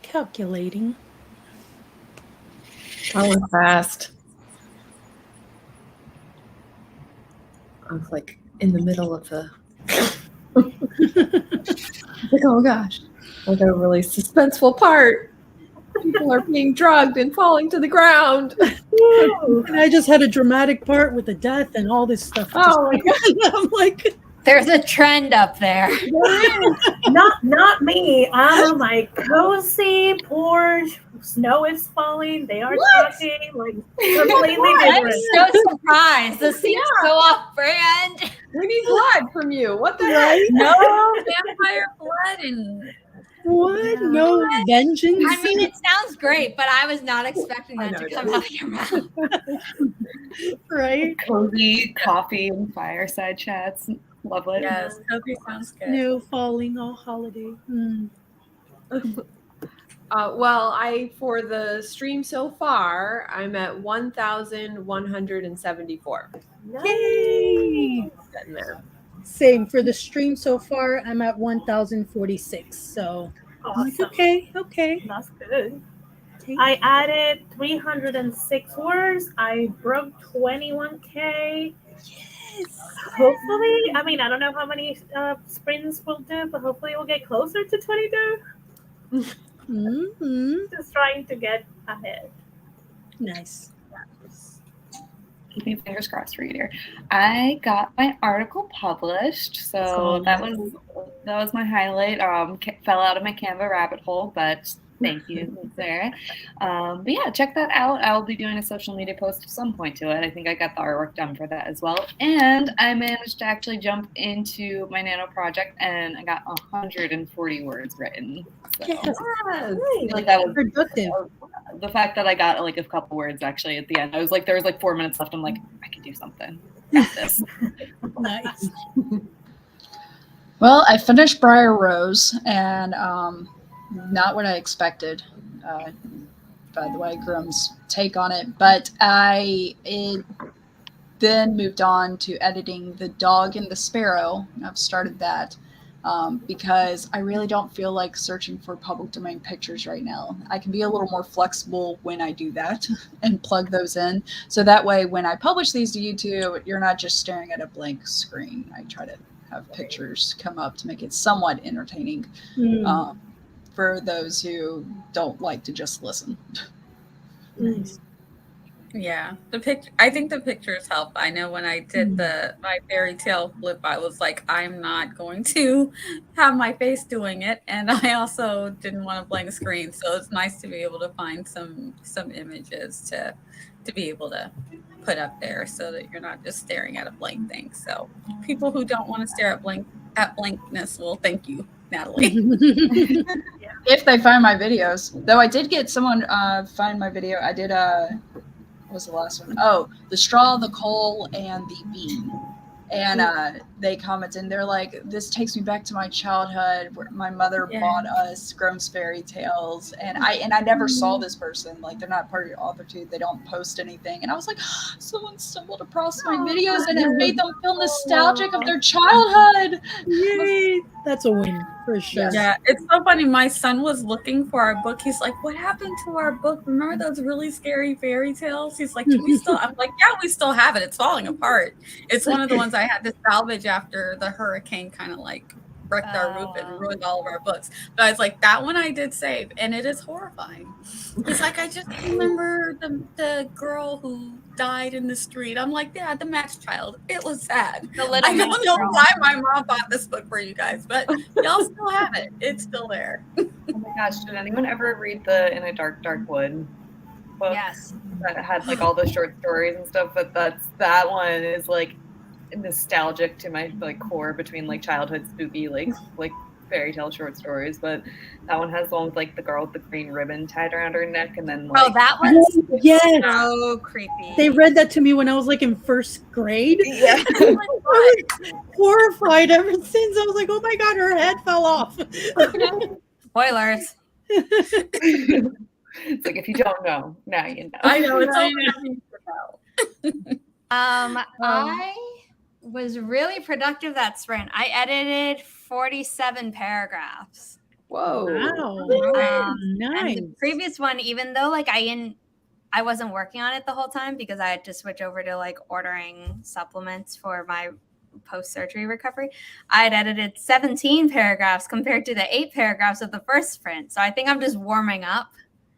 Calculating. I was fast. I was like in the middle of the. Like, oh gosh, like a really suspenseful part. People are being drugged and falling to the ground. And I just had a dramatic part with the death and all this stuff. Oh my God. I'm like, there's a trend up there. Not me. I'm on my cozy porch. Snow is falling. They are talking like completely I'm different. so surprised. This seems so off brand. We need blood from you. What the right? No vampire blood and What? No vengeance? I mean, it sounds great, but I was not expecting that to come out of your mouth. Right? Cozy coffee and fireside chats. Love it. yes, cozy sounds good. No falling all holiday. Well, for the stream so far, I'm at 1,174. Yay! Getting there. Same for the stream so far. I'm at 1,046. So I'm like, Awesome. okay. That's good. I added 306 words. I broke 21K. Yes. Hopefully, I mean, I don't know how many sprints we'll do, but hopefully we'll get closer to 22. Mm-hmm. Just trying to get ahead. Nice. Keeping fingers crossed for you, dear. I got my article published, so that was my highlight. Fell out of my Canva rabbit hole, but thank you, Sarah. But yeah, check that out. I'll be doing a social media post at some point to it. I think I got the artwork done for that as well. And I managed to actually jump into my Nano project, and I got 140 words written. So Yes. I feel like that was Productive. the fact that I got like a couple words actually at the end. I was like, there was like 4 minutes left. I'm like, I can do something. Got this. Nice. Well, I finished Briar Rose, and not what I expected, by the way, Grimm's take on it. But it then moved on to editing The Dog and the Sparrow. I've started that because I really don't feel like searching for public domain pictures right now. I can be a little more flexible when I do that and plug those in. So that way, when I publish these to YouTube, you're not just staring at a blank screen. I try to have pictures come up to make it somewhat entertaining. For those who don't like to just listen. Nice. Yeah, I think the pictures help. I know when I did my fairy tale flip, I was like, I'm not going to have my face doing it, and I also didn't want a blank screen. So it's nice to be able to find some images to be able to put up there, so that you're not just staring at a blank thing. So people who don't want to stare at blankness, well, thank you, Natalie. If they find my videos, though, I did get someone find my video. I did what was the last one? Oh, the straw, the coal, and the bean. And they commented, and they're like, this takes me back to my childhood where my mother bought us Grimm's fairy tales. And I never saw this person. Like, they're not part of AuthorTube. They don't post anything. And I was like, someone stumbled across my videos and it made them feel nostalgic of their childhood. Yay! That's a win for sure. Yeah, it's so funny. My son was looking for our book. He's like, what happened to our book? Remember those really scary fairy tales? He's like, do we still? I'm like, yeah, we still have it. It's falling apart. It's one of the ones I had to salvage after the hurricane kind of like wrecked our roof and ruined all of our books. But I was like, that one I did save, and it is horrifying. He's like, I just remember the girl who died in the street. I'm like, yeah, the match child. It was sad. I don't know why my mom bought this book for you guys, but y'all still have it. It's still there. Oh my gosh, did anyone ever read the In a Dark, Dark Wood book? Yes. That had like all the short stories and stuff, but that one is like nostalgic to my like core between like childhood spooky like fairy tale short stories. But that one has the one with like the girl with the green ribbon tied around her neck, and then like that one's so creepy. They read that to me when I was like in first grade. Yeah. I was horrified ever since. I was like, oh my god, her head fell off. Spoilers. It's like, if you don't know, now you know. I know it's all was really productive that sprint. I edited 47 paragraphs. Whoa. Wow. Nice. And the previous one, even though like I wasn't working on it the whole time because I had to switch over to like ordering supplements for my post-surgery recovery, I had edited 17 paragraphs compared to the 8 paragraphs of the first sprint. So I think I'm just warming up.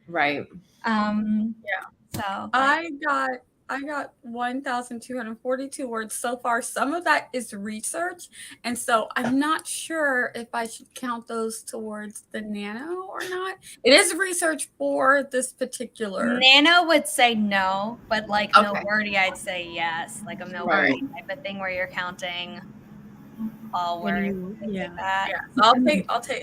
Right. So I got 1,242 words so far. Some of that is research, and so I'm not sure if I should count those towards the nano or not. It is research for this particular. Nano would say no, but like Okay. Milwordy, I'd say yes. Like a Milwordy type of thing where you're counting all words. Yeah. That. Yeah, so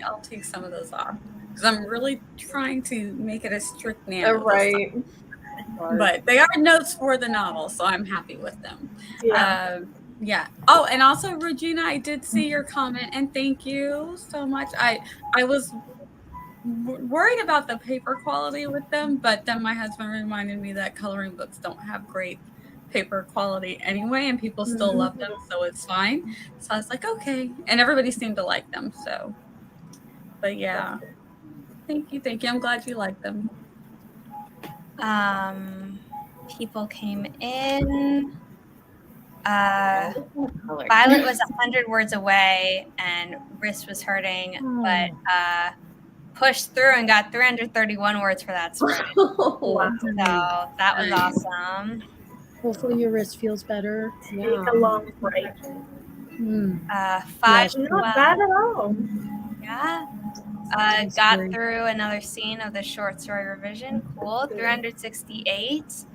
I'll take some of those off because I'm really trying to make it a strict nano. Right. But they are notes for the novel, so I'm happy with them. Yeah. Yeah. Oh, and also Regina, I did see your comment, and thank you so much. I was worried about the paper quality with them, but then my husband reminded me that coloring books don't have great paper quality anyway, and people still love them, so it's fine. So I was like, okay, and everybody seemed to like them. So, but yeah, thank you. I'm glad you like them. People came in. Violet was 100 words away and wrist was hurting, but pushed through and got 331 words for that sprint. Wow. So that was awesome. Hopefully your wrist feels better. Take a long break. Five. Not bad at all. Yeah. Got through another scene of the short story revision. Cool. 368.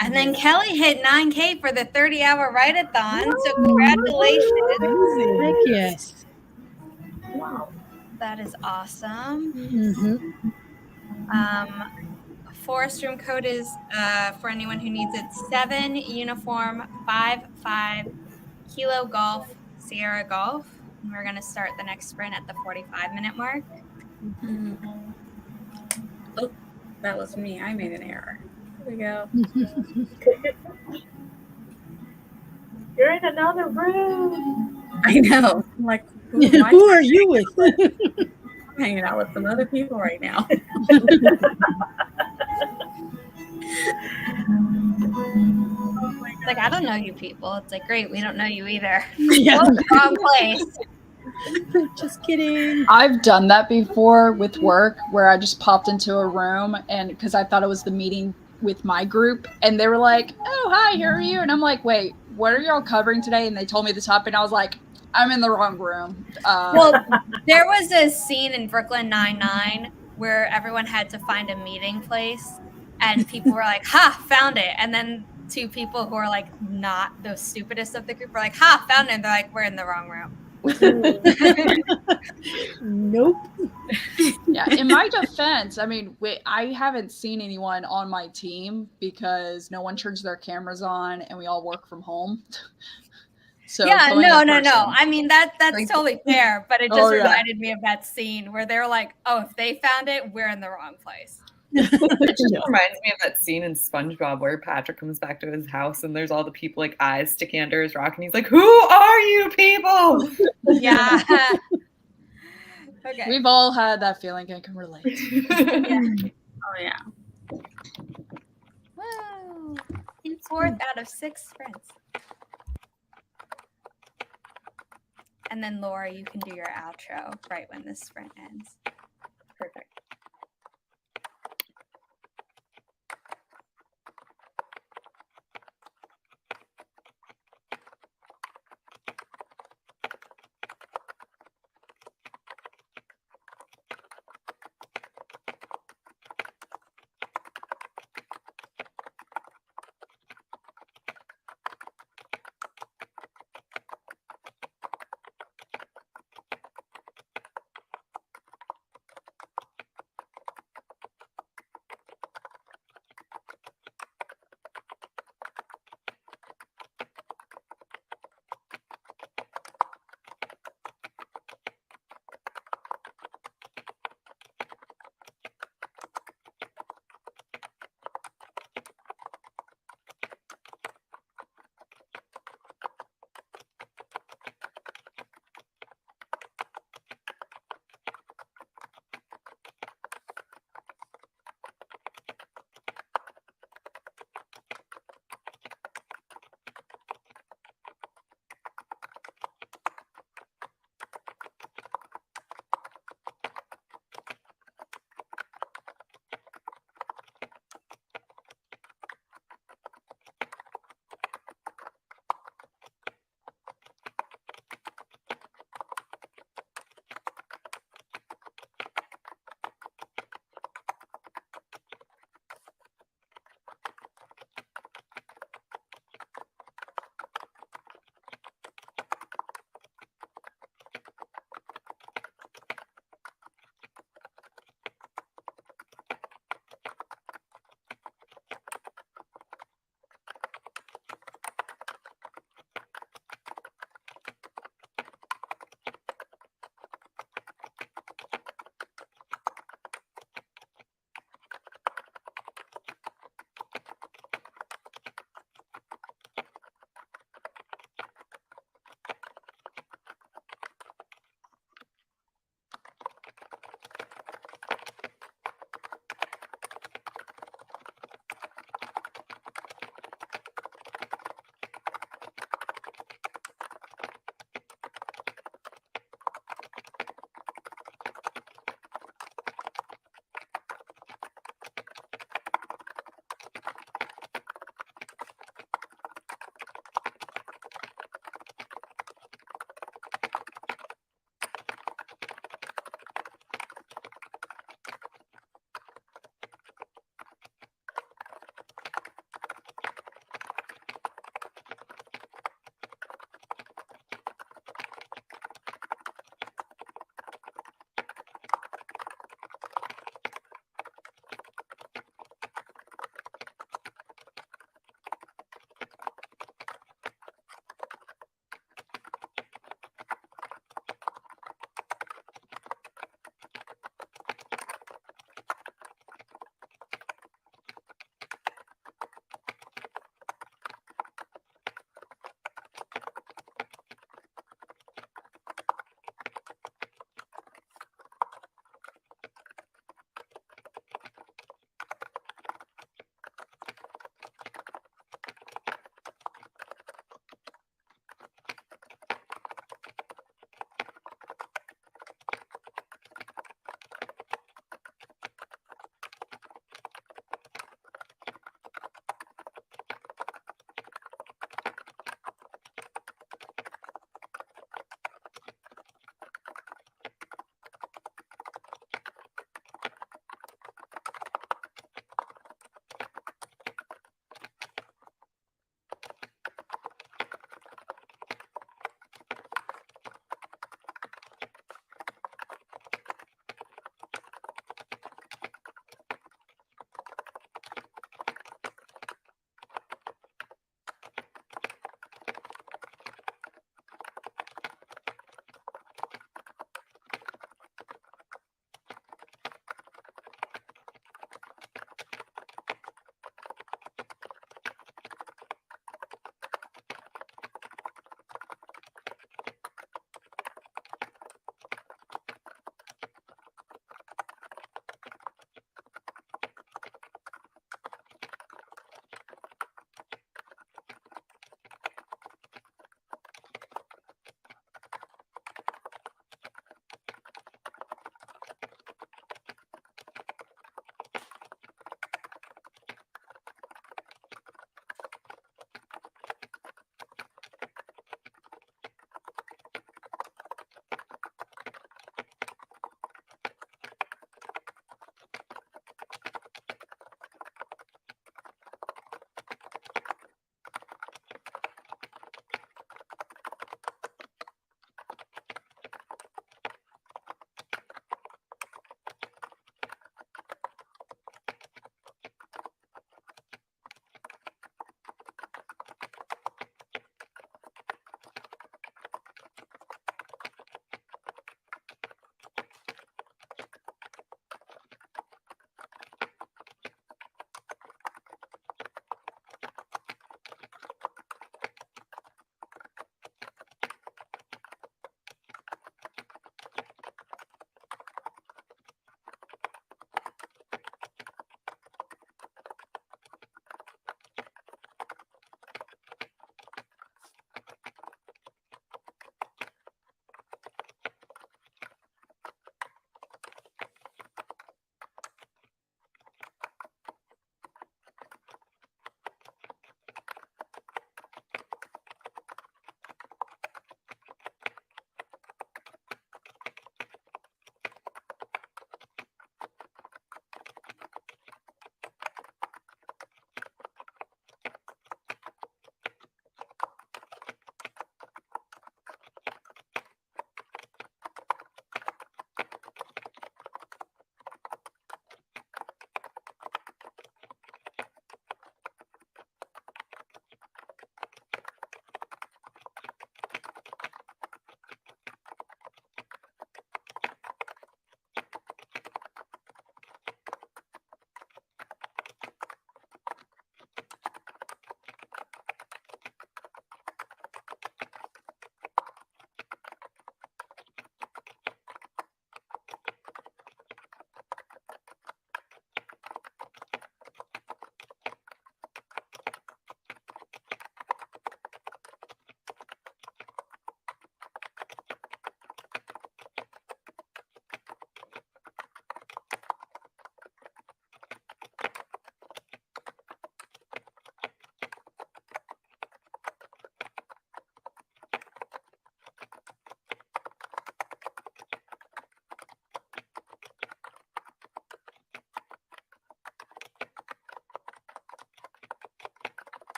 And then Kelly hit 9K for the 30-hour write-a-thon. So congratulations. Heck yes. Wow. That is awesome. Mm-hmm. Forest room code is, for anyone who needs it, 7 uniform 55 kilo golf Sierra Golf. And we're going to start the next sprint at the 45-minute mark. Oh, that was me. I made an error. Here we go. You're in another room. I know. I'm like, Who are you with? I'm hanging out with some other people right now. Like, I don't know you people. It's like, great, we don't know you either. Yeah. Oh, wrong place. Just kidding. I've done that before with work where I just popped into a room and because I thought it was the meeting with my group and they were like, oh, hi, here are you? And I'm like, wait, what are y'all covering today? And they told me the topic and I was like, I'm in the wrong room. Well, there was a scene in Brooklyn Nine-Nine where everyone had to find a meeting place and people were like, ha, found it. And then 2 people who are like not the stupidest of the group were like, ha, found it. And they're like, we're in the wrong room. Nope. Yeah, in my defense, I mean, I haven't seen anyone on my team because no one turns their cameras on and we all work from home. So yeah, no. person. I mean, that's totally fair, but it just yeah. reminded me of that scene where they're like, oh, if they found it, we're in the wrong place. It just reminds me of that scene in SpongeBob where Patrick comes back to his house and there's all the people like eyes sticking under his rock and he's like, who are you people? Yeah. Okay. We've all had that feeling. I can relate. Yeah. Oh, yeah. Whoa. In 4th out of 6 sprints. And then Laura, you can do your outro right when this sprint ends. Perfect.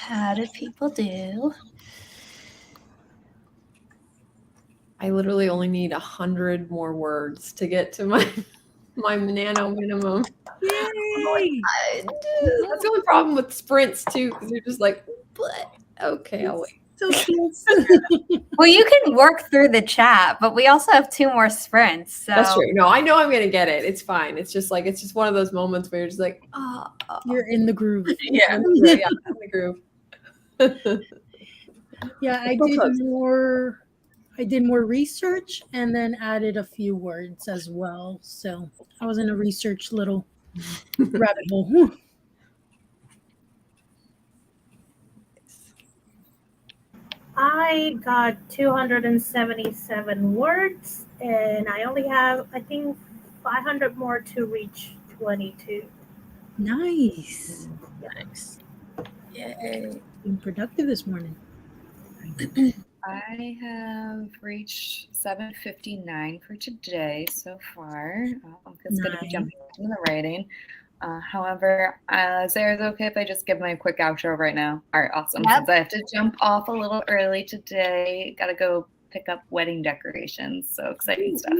How did people do? I literally only need 100 more words to get to my nano minimum. Yay! That's the only problem with sprints too, because you're just like, but okay, I'll wait. So close. Well, you can work through the chat, but we also have 2 more sprints. So. That's true. No, I know I'm gonna get it. It's fine. It's just one of those moments where you're just like, You're in the groove. yeah, I'm in the groove. Yeah, I did more research and then added a few words as well. So I was in a research little rabbit hole. I got 277 words, and I only have, I think, 500 more to reach 22. Nice. Nice. Yay. Being productive this morning. I have reached 7:59 for today so far. It's going to be jumping into the writing. However, Sarah's okay if I just give my quick outro right now? All right, awesome. Yep. Since I have to jump off a little early today, got to go pick up wedding decorations. So exciting stuff.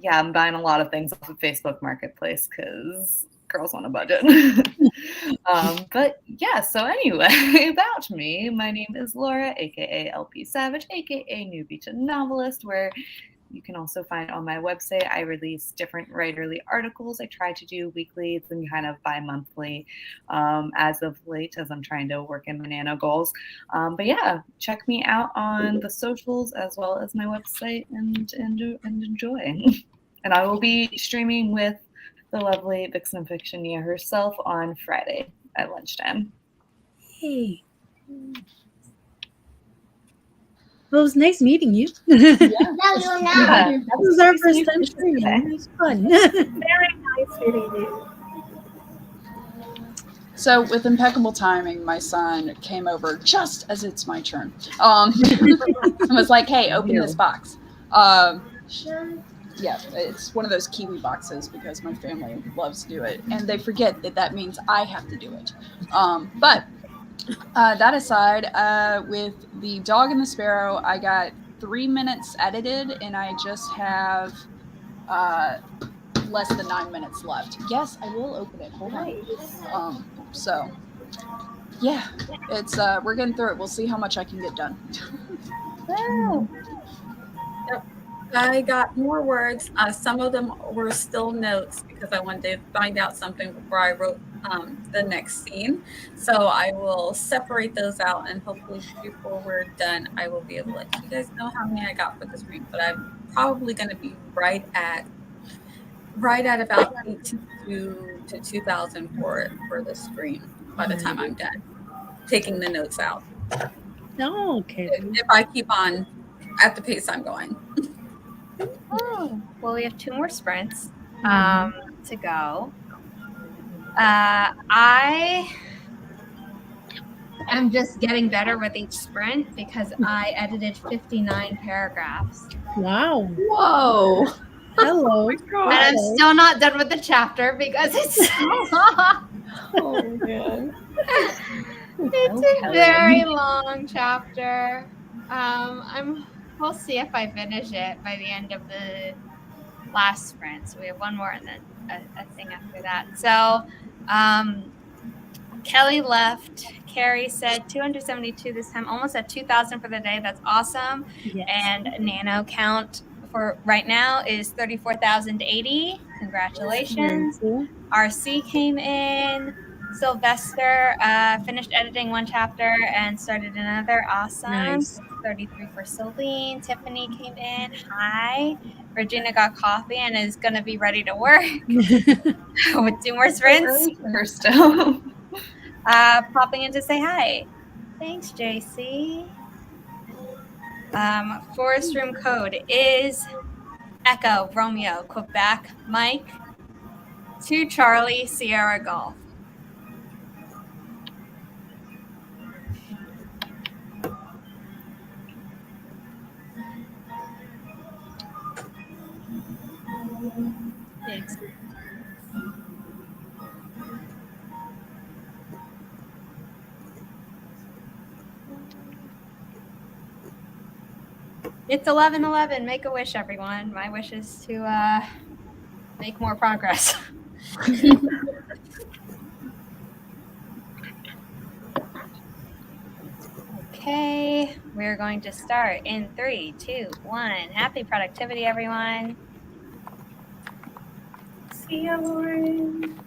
Yeah, I'm buying a lot of things off of Facebook Marketplace because girls on a budget. But yeah, so anyway, about me, my name is Laura, aka LP Savage, aka Newbie to Novelist, where you can also find on my website, I release different writerly articles. I try to do weekly and kind of bi-monthly as of late, as I'm trying to work in my nano goals. But yeah, check me out on the socials as well as my website and enjoy. And I will be streaming with the lovely Vixen Fictionia herself on Friday at lunchtime. Hey. Well, it was nice meeting you. Yeah. This was our first time streaming. It was fun. Very nice meeting you. So with impeccable timing, my son came over just as it's my turn. And was like, hey, open this box. Yeah, it's one of those Kiwi boxes because my family loves to do it. And they forget that means I have to do it. But that aside, with the dog and the sparrow, I got 3 minutes edited and I just have less than 9 minutes left. Yes, I will open it. Hold on. So yeah, it's we're getting through it. We'll see how much I can get done. Yep. I got more words. Some of them were still notes because I wanted to find out something before I wrote the next scene. So I will separate those out, and hopefully before we're done, I will be able to let you guys know how many I got for this read. But I'm probably going to be right at about 82 to 2,000 for the stream by the time I'm done taking the notes out. Oh, okay. If I keep on at the pace I'm going. Oh, well, we have 2 more sprints to go. I am just getting better with each sprint because I edited 59 paragraphs. Wow. Whoa. Hello. And I'm still not done with the chapter because it's so long. Oh, man. It's a very long chapter. We'll see if I finish it by the end of the last sprint. So we have 1 more and then a thing after that. So Kelly left. Carrie said 272 this time, almost at 2,000 for the day. That's awesome. Yes. And nano count for right now is 34,080. Congratulations. RC came in. Sylvester finished editing 1 chapter and started another. Awesome. Nice. 33 for Celine. Tiffany came in. Hi. Regina got coffee and is going to be ready to work with 2 more sprints. Still. Popping in to say hi. Thanks, JC. Forest room code is Echo Romeo Quebec Mike 2 Charlie Sierra Golf. Thanks. It's 11/11. Make a wish, everyone. My wish is to make more progress. Okay, we're going to start in 3, 2, 1. Happy productivity, everyone. See ya, Lauren.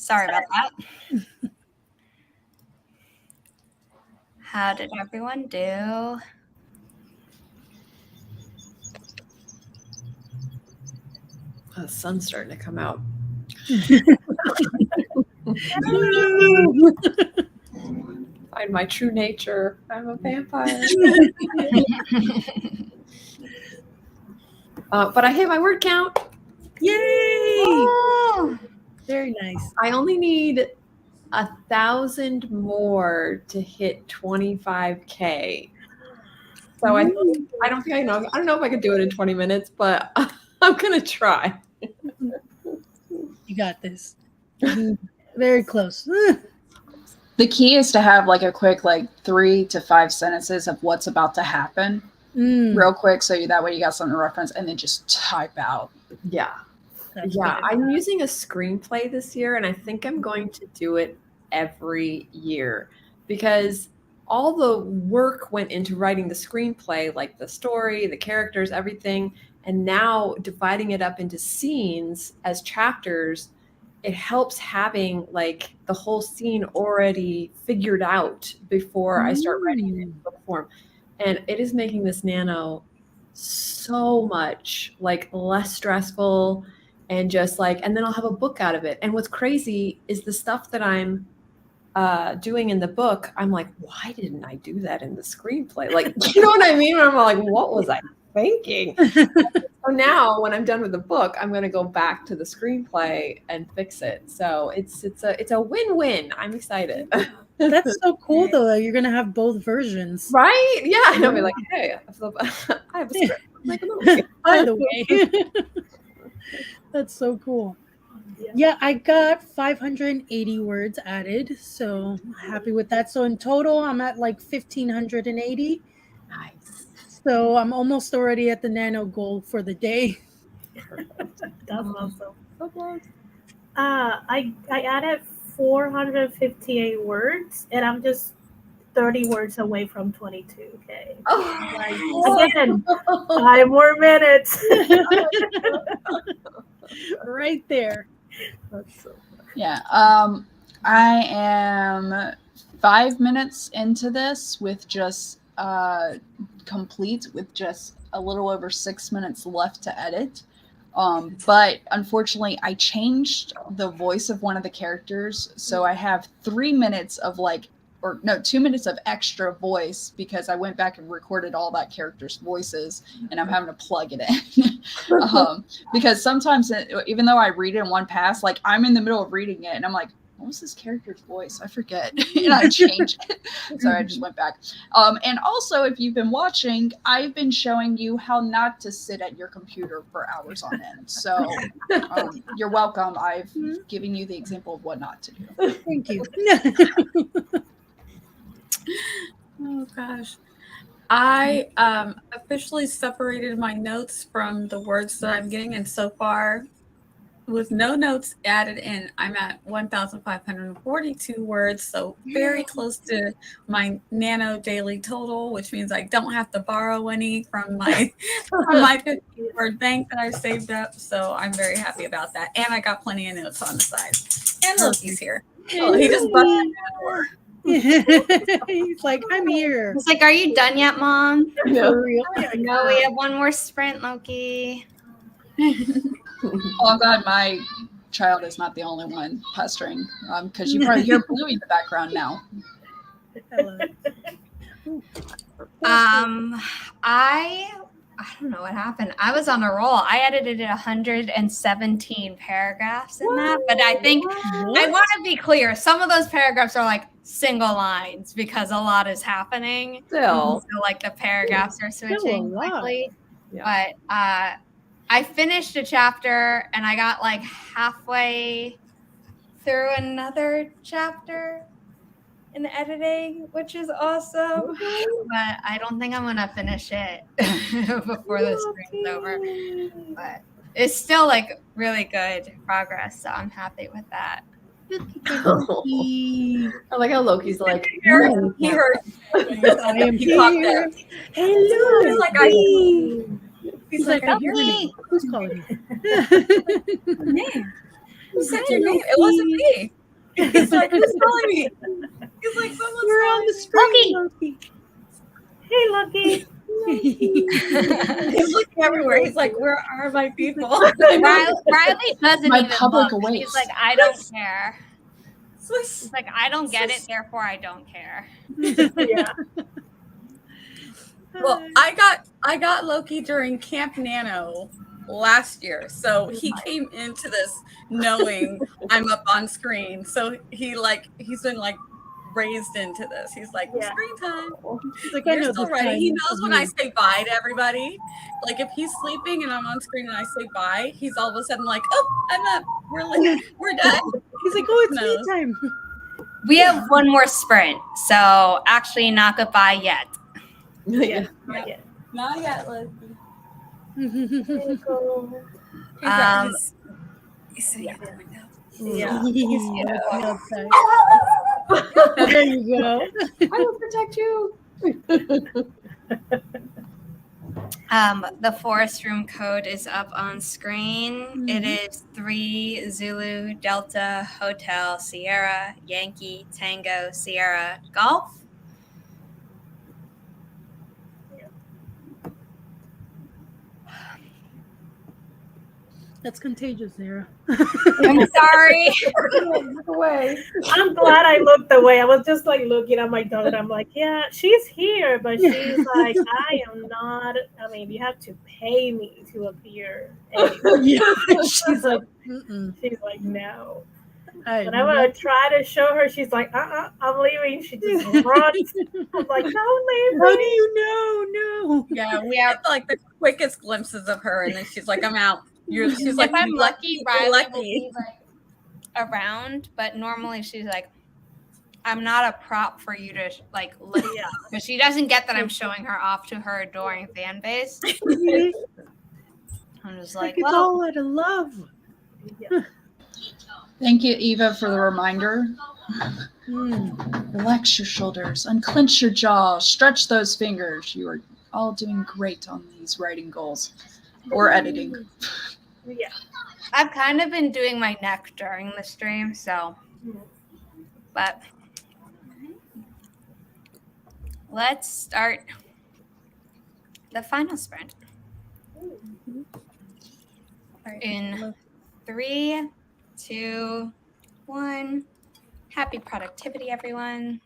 Sorry about that. How did everyone do? The sun's starting to come out. Find my true nature. I'm a vampire. But I hit my word count. Yay! Oh. Very nice. I only need 1,000 more to hit 25K. So I don't think I know. I don't know if I could do it in 20 minutes, but I'm gonna try. You got this. Very close. The key is to have like a quick 3 to 5 sentences of what's about to happen real quick, so that way you got something to reference, and then just type out. Yeah. That's Yeah, good. I'm using a screenplay this year, and I think I'm going to do it every year because all the work went into writing the screenplay, like the story, the characters, everything. And now dividing it up into scenes as chapters, it helps having like the whole scene already figured out before I start writing it in book form. And it is making this Nano so much less stressful and just and then I'll have a book out of it. And what's crazy is the stuff that I'm doing in the book, I'm like, why didn't I do that in the screenplay? You know what I mean? I'm like, what was I thinking? So now when I'm done with the book, I'm going to go back to the screenplay and fix it. So it's a win-win. I'm excited. That's so cool though that you're gonna have both versions. Right? Yeah. And I'll be like, hey, I have a script. Like a movie. By the way. That's so cool. Yeah, I got 580 words added, so happy with that. So in total, I'm at 1,580. Nice. So I'm almost already at the Nano goal for the day. That's awesome. So close. I added 458 words, and I'm just 30 words away from 22K. Oh, Again, 5 more minutes. Right there. that's so funny. Yeah. I am 5 minutes into this with just complete with just a little over 6 minutes left to edit. But unfortunately, I changed the voice of one of the characters, so I have 3 minutes of 2 minutes of extra voice because I went back and recorded all that character's voices, and I'm having to plug it in. Because sometimes, even though I read it in one pass, I'm in the middle of reading it, and I'm like, what was this character's voice? I forget. And I changed it. So I just went back. And also, if you've been watching, I've been showing you how not to sit at your computer for hours on end. So you're welcome. I've given you the example of what not to do. Thank you. Oh gosh. I officially separated my notes from the words that I'm getting, and so far, with no notes added in, I'm at 1,542 words, so very close to my Nano daily total, which means I don't have to borrow any from my 50-word bank that I've saved up. So I'm very happy about that, and I got plenty of notes on the side. And Loki's here. Oh, he just busted in the door. He's like, I'm here. It's like, are you done yet, Mom? For real. No, we have one more sprint, Loki. Oh, I'm glad my child is not the only one pestering, because you probably hear Bluey in the background now. Hello. I don't know what happened. I was on a roll. I edited 117 paragraphs in that, but I think I want to be clear. Some of those paragraphs are single lines because a lot is happening. Still. So the paragraphs are switching quickly. Yeah. But I finished a chapter and I got halfway through another chapter in editing, which is awesome. But I don't think I'm gonna finish it before the spring's over. But it's still really good progress, so I'm happy with that. I like how Loki's like, He heard. I am He caught here. that. Hello. He's like, I help hear me. you. Who's calling you? Who said your name? It wasn't me. He's like, who's calling me? He's like, someone's We're on the screen, Loki. Hey, Lucky. He's looking everywhere. He's like, where are my people? Riley doesn't My even public look. awaits. He's like, I don't care. Swish. He's like, I don't get it, therefore I don't care. Yeah. Well, I got Loki during Camp Nano last year. So he came into this knowing I'm up on screen. So he's been like raised into this. He's like, Yeah. screen time. He's like, I You're know still this writing. time He is knows for when you. I say bye to everybody. Like if he's sleeping and I'm on screen and I say bye, he's all of a sudden like, oh, I'm up. We're done. He's like, oh, it's No. me time. We have one more sprint, so actually not goodbye yet. Yeah. Not yet. Not yet, Loki. Cool. He's sitting at the window. Yeah. Looking outside. There you go. I will protect you. The forest room code is up on screen. It is 3 Zulu Delta Hotel Sierra Yankee Tango Sierra Golf. That's contagious, Sarah. I'm sorry. Look away. I'm glad I looked away. I was just like looking at my dog and I'm like, yeah, she's here, but she's like, I am not. I mean, you have to pay me to appear. Anyway. Yeah. She's like, mm-mm. She's like, no. I And I'm gonna try to show her. She's like, I'm leaving. She just runs. I'm like, don't leave How do me. you know? No. Yeah, we have like the quickest glimpses of her, and then she's like, I'm out. She's like, If I'm lucky, you're Riley will be like around, but normally she's like, I'm not a prop for you to like look at. Because she doesn't get that I'm showing her off to her adoring fan base. I'm just like, It's well, all out of love. Yeah. Thank you, Eva, for the reminder. Mm. Relax your shoulders, unclench your jaw, stretch those fingers. You are all doing great on these writing goals or editing. Yeah. I've kind of been doing my neck during the stream, so, but let's start the final sprint. In 3, 2, 1. Happy productivity, everyone.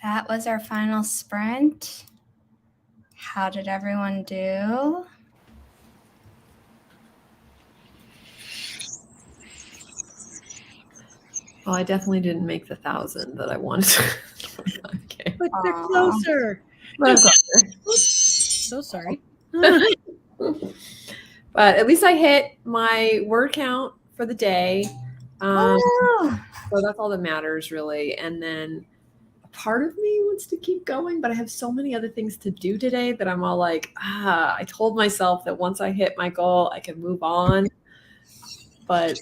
that was our final sprint. How did everyone do? Well, I definitely didn't make the 1,000 that I wanted. Okay. But they're closer. But I'm closer. So sorry. But at least I hit my word count for the day. So that's all that matters, really. And then a part of me wants to keep going, but I have so many other things to do today that I'm all like, I told myself that once I hit my goal, I can move on. But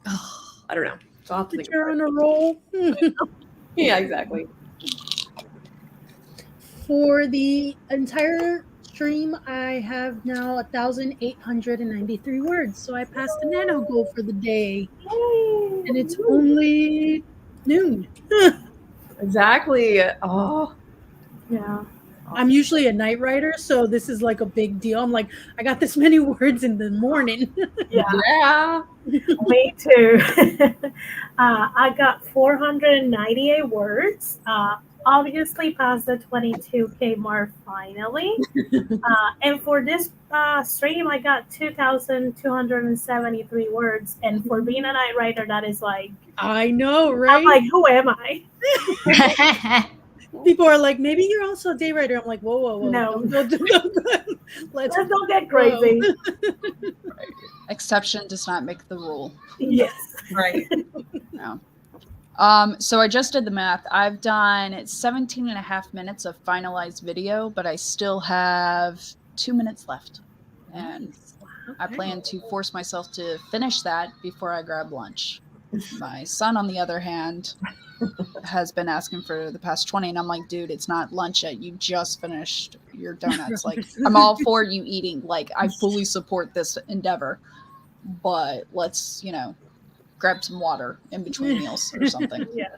I don't know. So I'll have to think You're about on a roll. Yeah, exactly. For the entire stream, I have now 1,893 words. So I passed the nano goal for the day. And it's only noon. Exactly. Oh, Yeah. I'm usually a night writer, so this is like a big deal. I'm like, I got this many words in the morning. yeah. Me too. I got 498 words. Obviously passed the 22K mark finally. And for this stream, I got 2,273 words. And for being a night writer, that is like, I know, right? I'm like, who am I? People are like, maybe you're also a day writer. I'm like, whoa. No. Let's don't get crazy. Exception does not make the rule. Yes. Right. No. So I just did the math. I've done 17 and a half minutes of finalized video, but I still have 2 minutes left. And I plan to force myself to finish that before I grab lunch. My son, on the other hand, has been asking for the past 20, and I'm like, dude, it's not lunch yet. You just finished your donuts. Like, I'm all for you eating. Like, I fully support this endeavor, but let's, grab some water in between meals or something. Yes.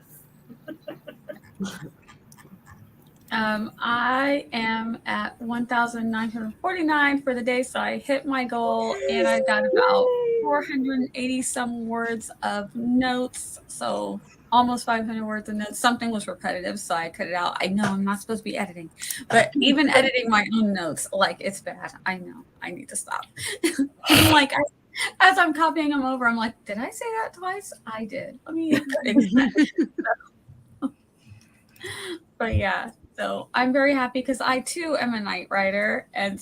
I am at 1,949 for the day, so I hit my goal, and I got about 480 some words of notes, so almost 500 words of notes. Something was repetitive, so I cut it out. I know I'm not supposed to be editing, but even editing my own notes, like, it's bad. I know. I need to stop. Even like as I'm copying them over, I'm like, did I say that twice? I did. Let me fix that. But yeah. So I'm very happy because I too am a night writer. And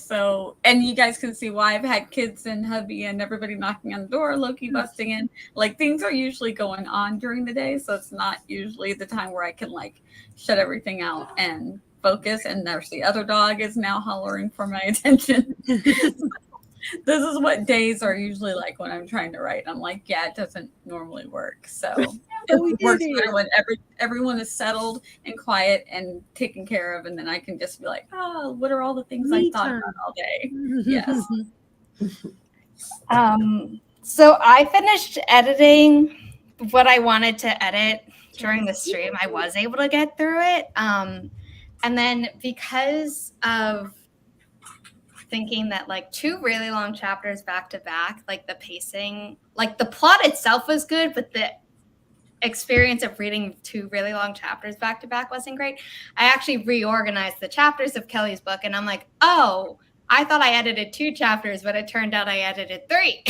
you guys can see why I've had kids and hubby and everybody knocking on the door, low-key busting in. Like, things are usually going on during the day. So it's not usually the time where I can like shut everything out and focus. And there's the other dog is now hollering for my attention. This is what days are usually like when I'm trying to write. I'm like, yeah, it doesn't normally work. So it works better when everyone is settled and quiet and taken care of, and then I can just be like, oh, what are all the things I thought about all day? Yes. So I finished editing what I wanted to edit during the stream. I was able to get through it. And then because of thinking that like 2 really long chapters back to back, like the pacing, like the plot itself was good, but the experience of reading 2 really long chapters back to back wasn't great. I actually reorganized the chapters of Kelly's book, and I'm like, oh, I thought I edited 2 chapters, but it turned out I edited 3.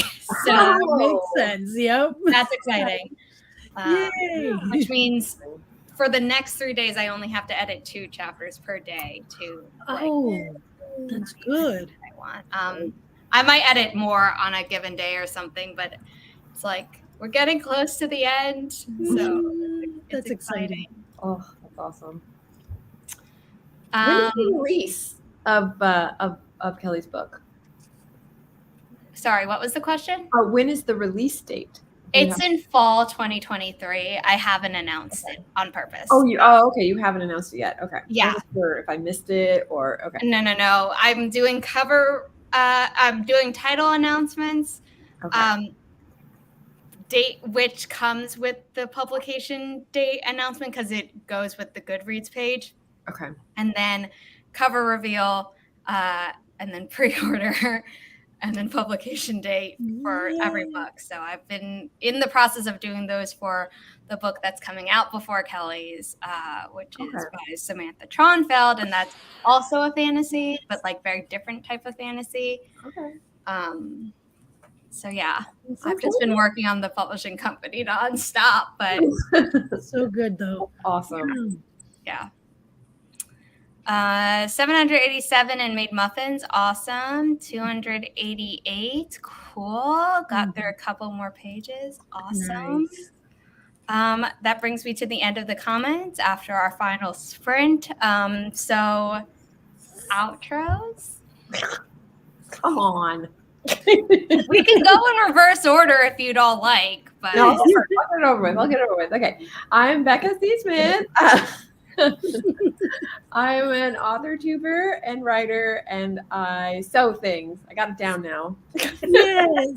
So makes sense. Yep. That's exciting. Which means for the next 3 days, I only have to edit 2 chapters per day to that's good. I want. I might edit more on a given day or something, but it's like we're getting close to the end, so that's exciting. Oh, that's awesome. When is the release of Kelly's book? Sorry, what was the question? When is the release date? It's in fall 2023. I haven't announced it on purpose. Okay. You haven't announced it yet. Okay. Yeah. Or if I missed it or okay. No. I'm doing I'm doing title announcements. Okay. Date, which comes with the publication date announcement because it goes with the Goodreads page. Okay. And then cover reveal, and then pre-order. and then publication date for every book. So I've been in the process of doing those for the book that's coming out before Kelly's, which is by Samantha Tronfeld, and that's also a fantasy, but like very different type of fantasy. Okay. So yeah, I've just been working on the publishing company nonstop, but So good though. Awesome. yeah. 787 and made muffins. Awesome. 288. Cool. Got through a couple more pages. Awesome. Nice. That brings me to the end of the comments after our final sprint. So outros. Come on. We can go in reverse order if you'd all like, but No, I'll get it over with. I'll get it over with. Okay. I'm Becca C. Smith. I'm an author, tuber, and writer, and I sew things. I got it down now. Yes.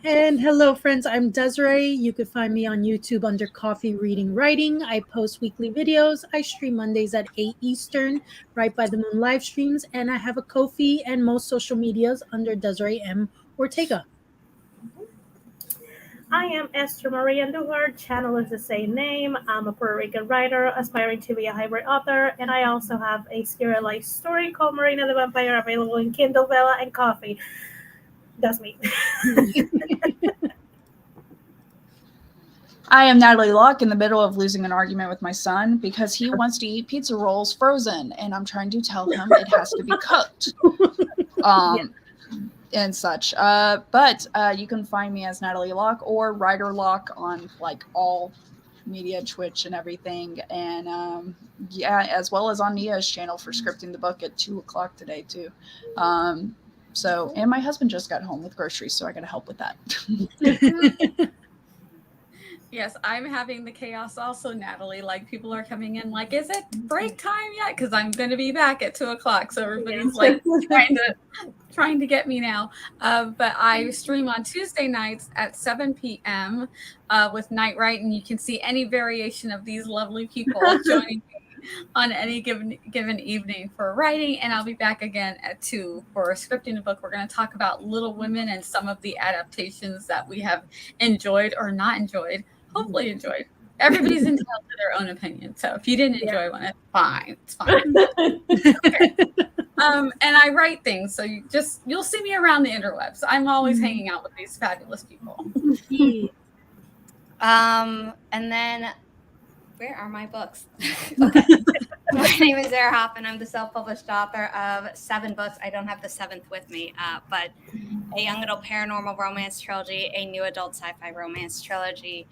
And hello, friends. I'm Desiree. You can find me on YouTube under Coffee Reading Writing. I post weekly videos. I stream Mondays at 8 Eastern, right by the Moon live streams. And I have a Ko-fi and most social medias under Desiree M. Ortega. I am Esther Marie Andujar. Channel is the same name. I'm a Puerto Rican writer aspiring to be a hybrid author, and I also have a serialized story called Marina the Vampire available in Kindle, Vella, and Coffee. That's me. I am Natalie Locke, in the middle of losing an argument with my son because he wants to eat pizza rolls frozen, and I'm trying to tell him it has to be cooked. And such. But you can find me as Natalie Locke or Writer Locke on like all media, Twitch and everything. And yeah, as well as on Nia's channel for scripting the book at 2:00 today too. So, and my husband just got home with groceries, so I got to help with that. Yes, I'm having the chaos also, Natalie. Like, people are coming in like, is it break time yet? Because I'm going to be back at 2:00. So everybody's like trying to get me now. But I stream on Tuesday nights at 7 p.m. With Nightwrite, and you can see any variation of these lovely people joining me on any given evening for writing. And I'll be back again at 2 for scripting a book. We're going to talk about Little Women and some of the adaptations that we have enjoyed or not enjoyed. Hopefully enjoyed. Everybody's entitled to their own opinion. So if you didn't enjoy one, it's fine. It's fine. Okay. And I write things, so you'll see me around the interwebs. I'm always hanging out with these fabulous people. And then where are my books? Okay. My name is Sarah Hoffman. I'm the self-published author of 7 books. I don't have the 7th with me, but a young adult paranormal romance trilogy, a new adult sci-fi romance trilogy,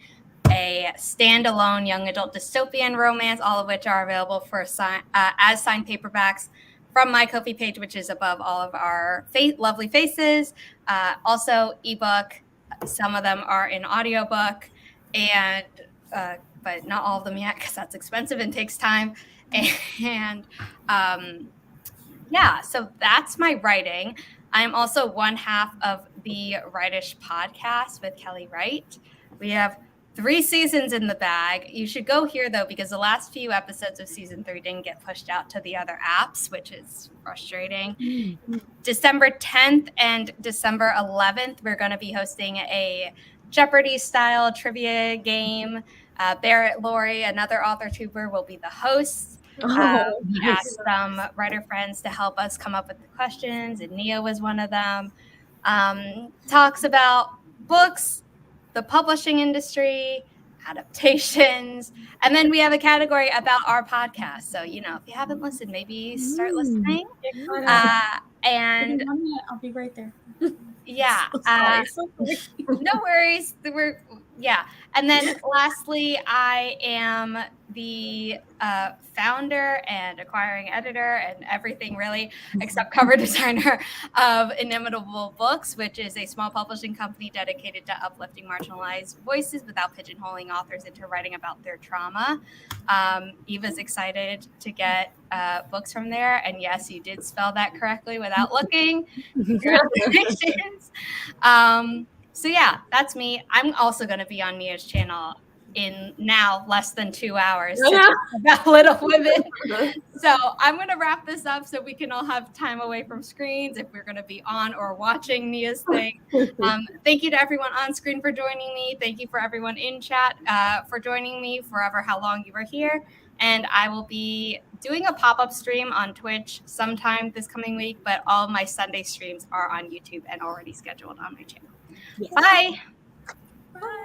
a standalone young adult dystopian romance, all of which are available for as signed paperbacks from my Ko-fi page, which is above all of our lovely faces. Also ebook. Some of them are in audiobook, and but not all of them yet because that's expensive and takes time. And yeah, so that's my writing. I'm also one half of the Writish podcast with Kelly Wright. We have 3 seasons in the bag. You should go here, though, because the last few episodes of season 3 didn't get pushed out to the other apps, which is frustrating. December 10th and December 11th, we're going to be hosting a Jeopardy-style trivia game. Barrett Laurie, another author tuber, will be the host. We asked some writer friends to help us come up with the questions, and Nia was one of them. Talks about books, the publishing industry, adaptations, and then we have a category about our podcast. So, if you haven't listened, maybe start listening. And I'll be right there. Yeah. No worries. And then lastly, I am the founder and acquiring editor and everything really except cover designer of Inimitable Books, which is a small publishing company dedicated to uplifting marginalized voices without pigeonholing authors into writing about their trauma. Eva's excited to get books from there. And yes, you did spell that correctly without looking. Congratulations. So yeah, that's me. I'm also going to be on Mia's channel in now less than 2 hours to talk about Little Women. So I'm going to wrap this up so we can all have time away from screens if we're going to be on or watching Nia's thing. Thank you to everyone on screen for joining me. Thank you for everyone in chat for joining me forever how long you were here. And I will be doing a pop-up stream on Twitch sometime this coming week, but all of my Sunday streams are on YouTube and already scheduled on my channel. Yes. Bye. Bye.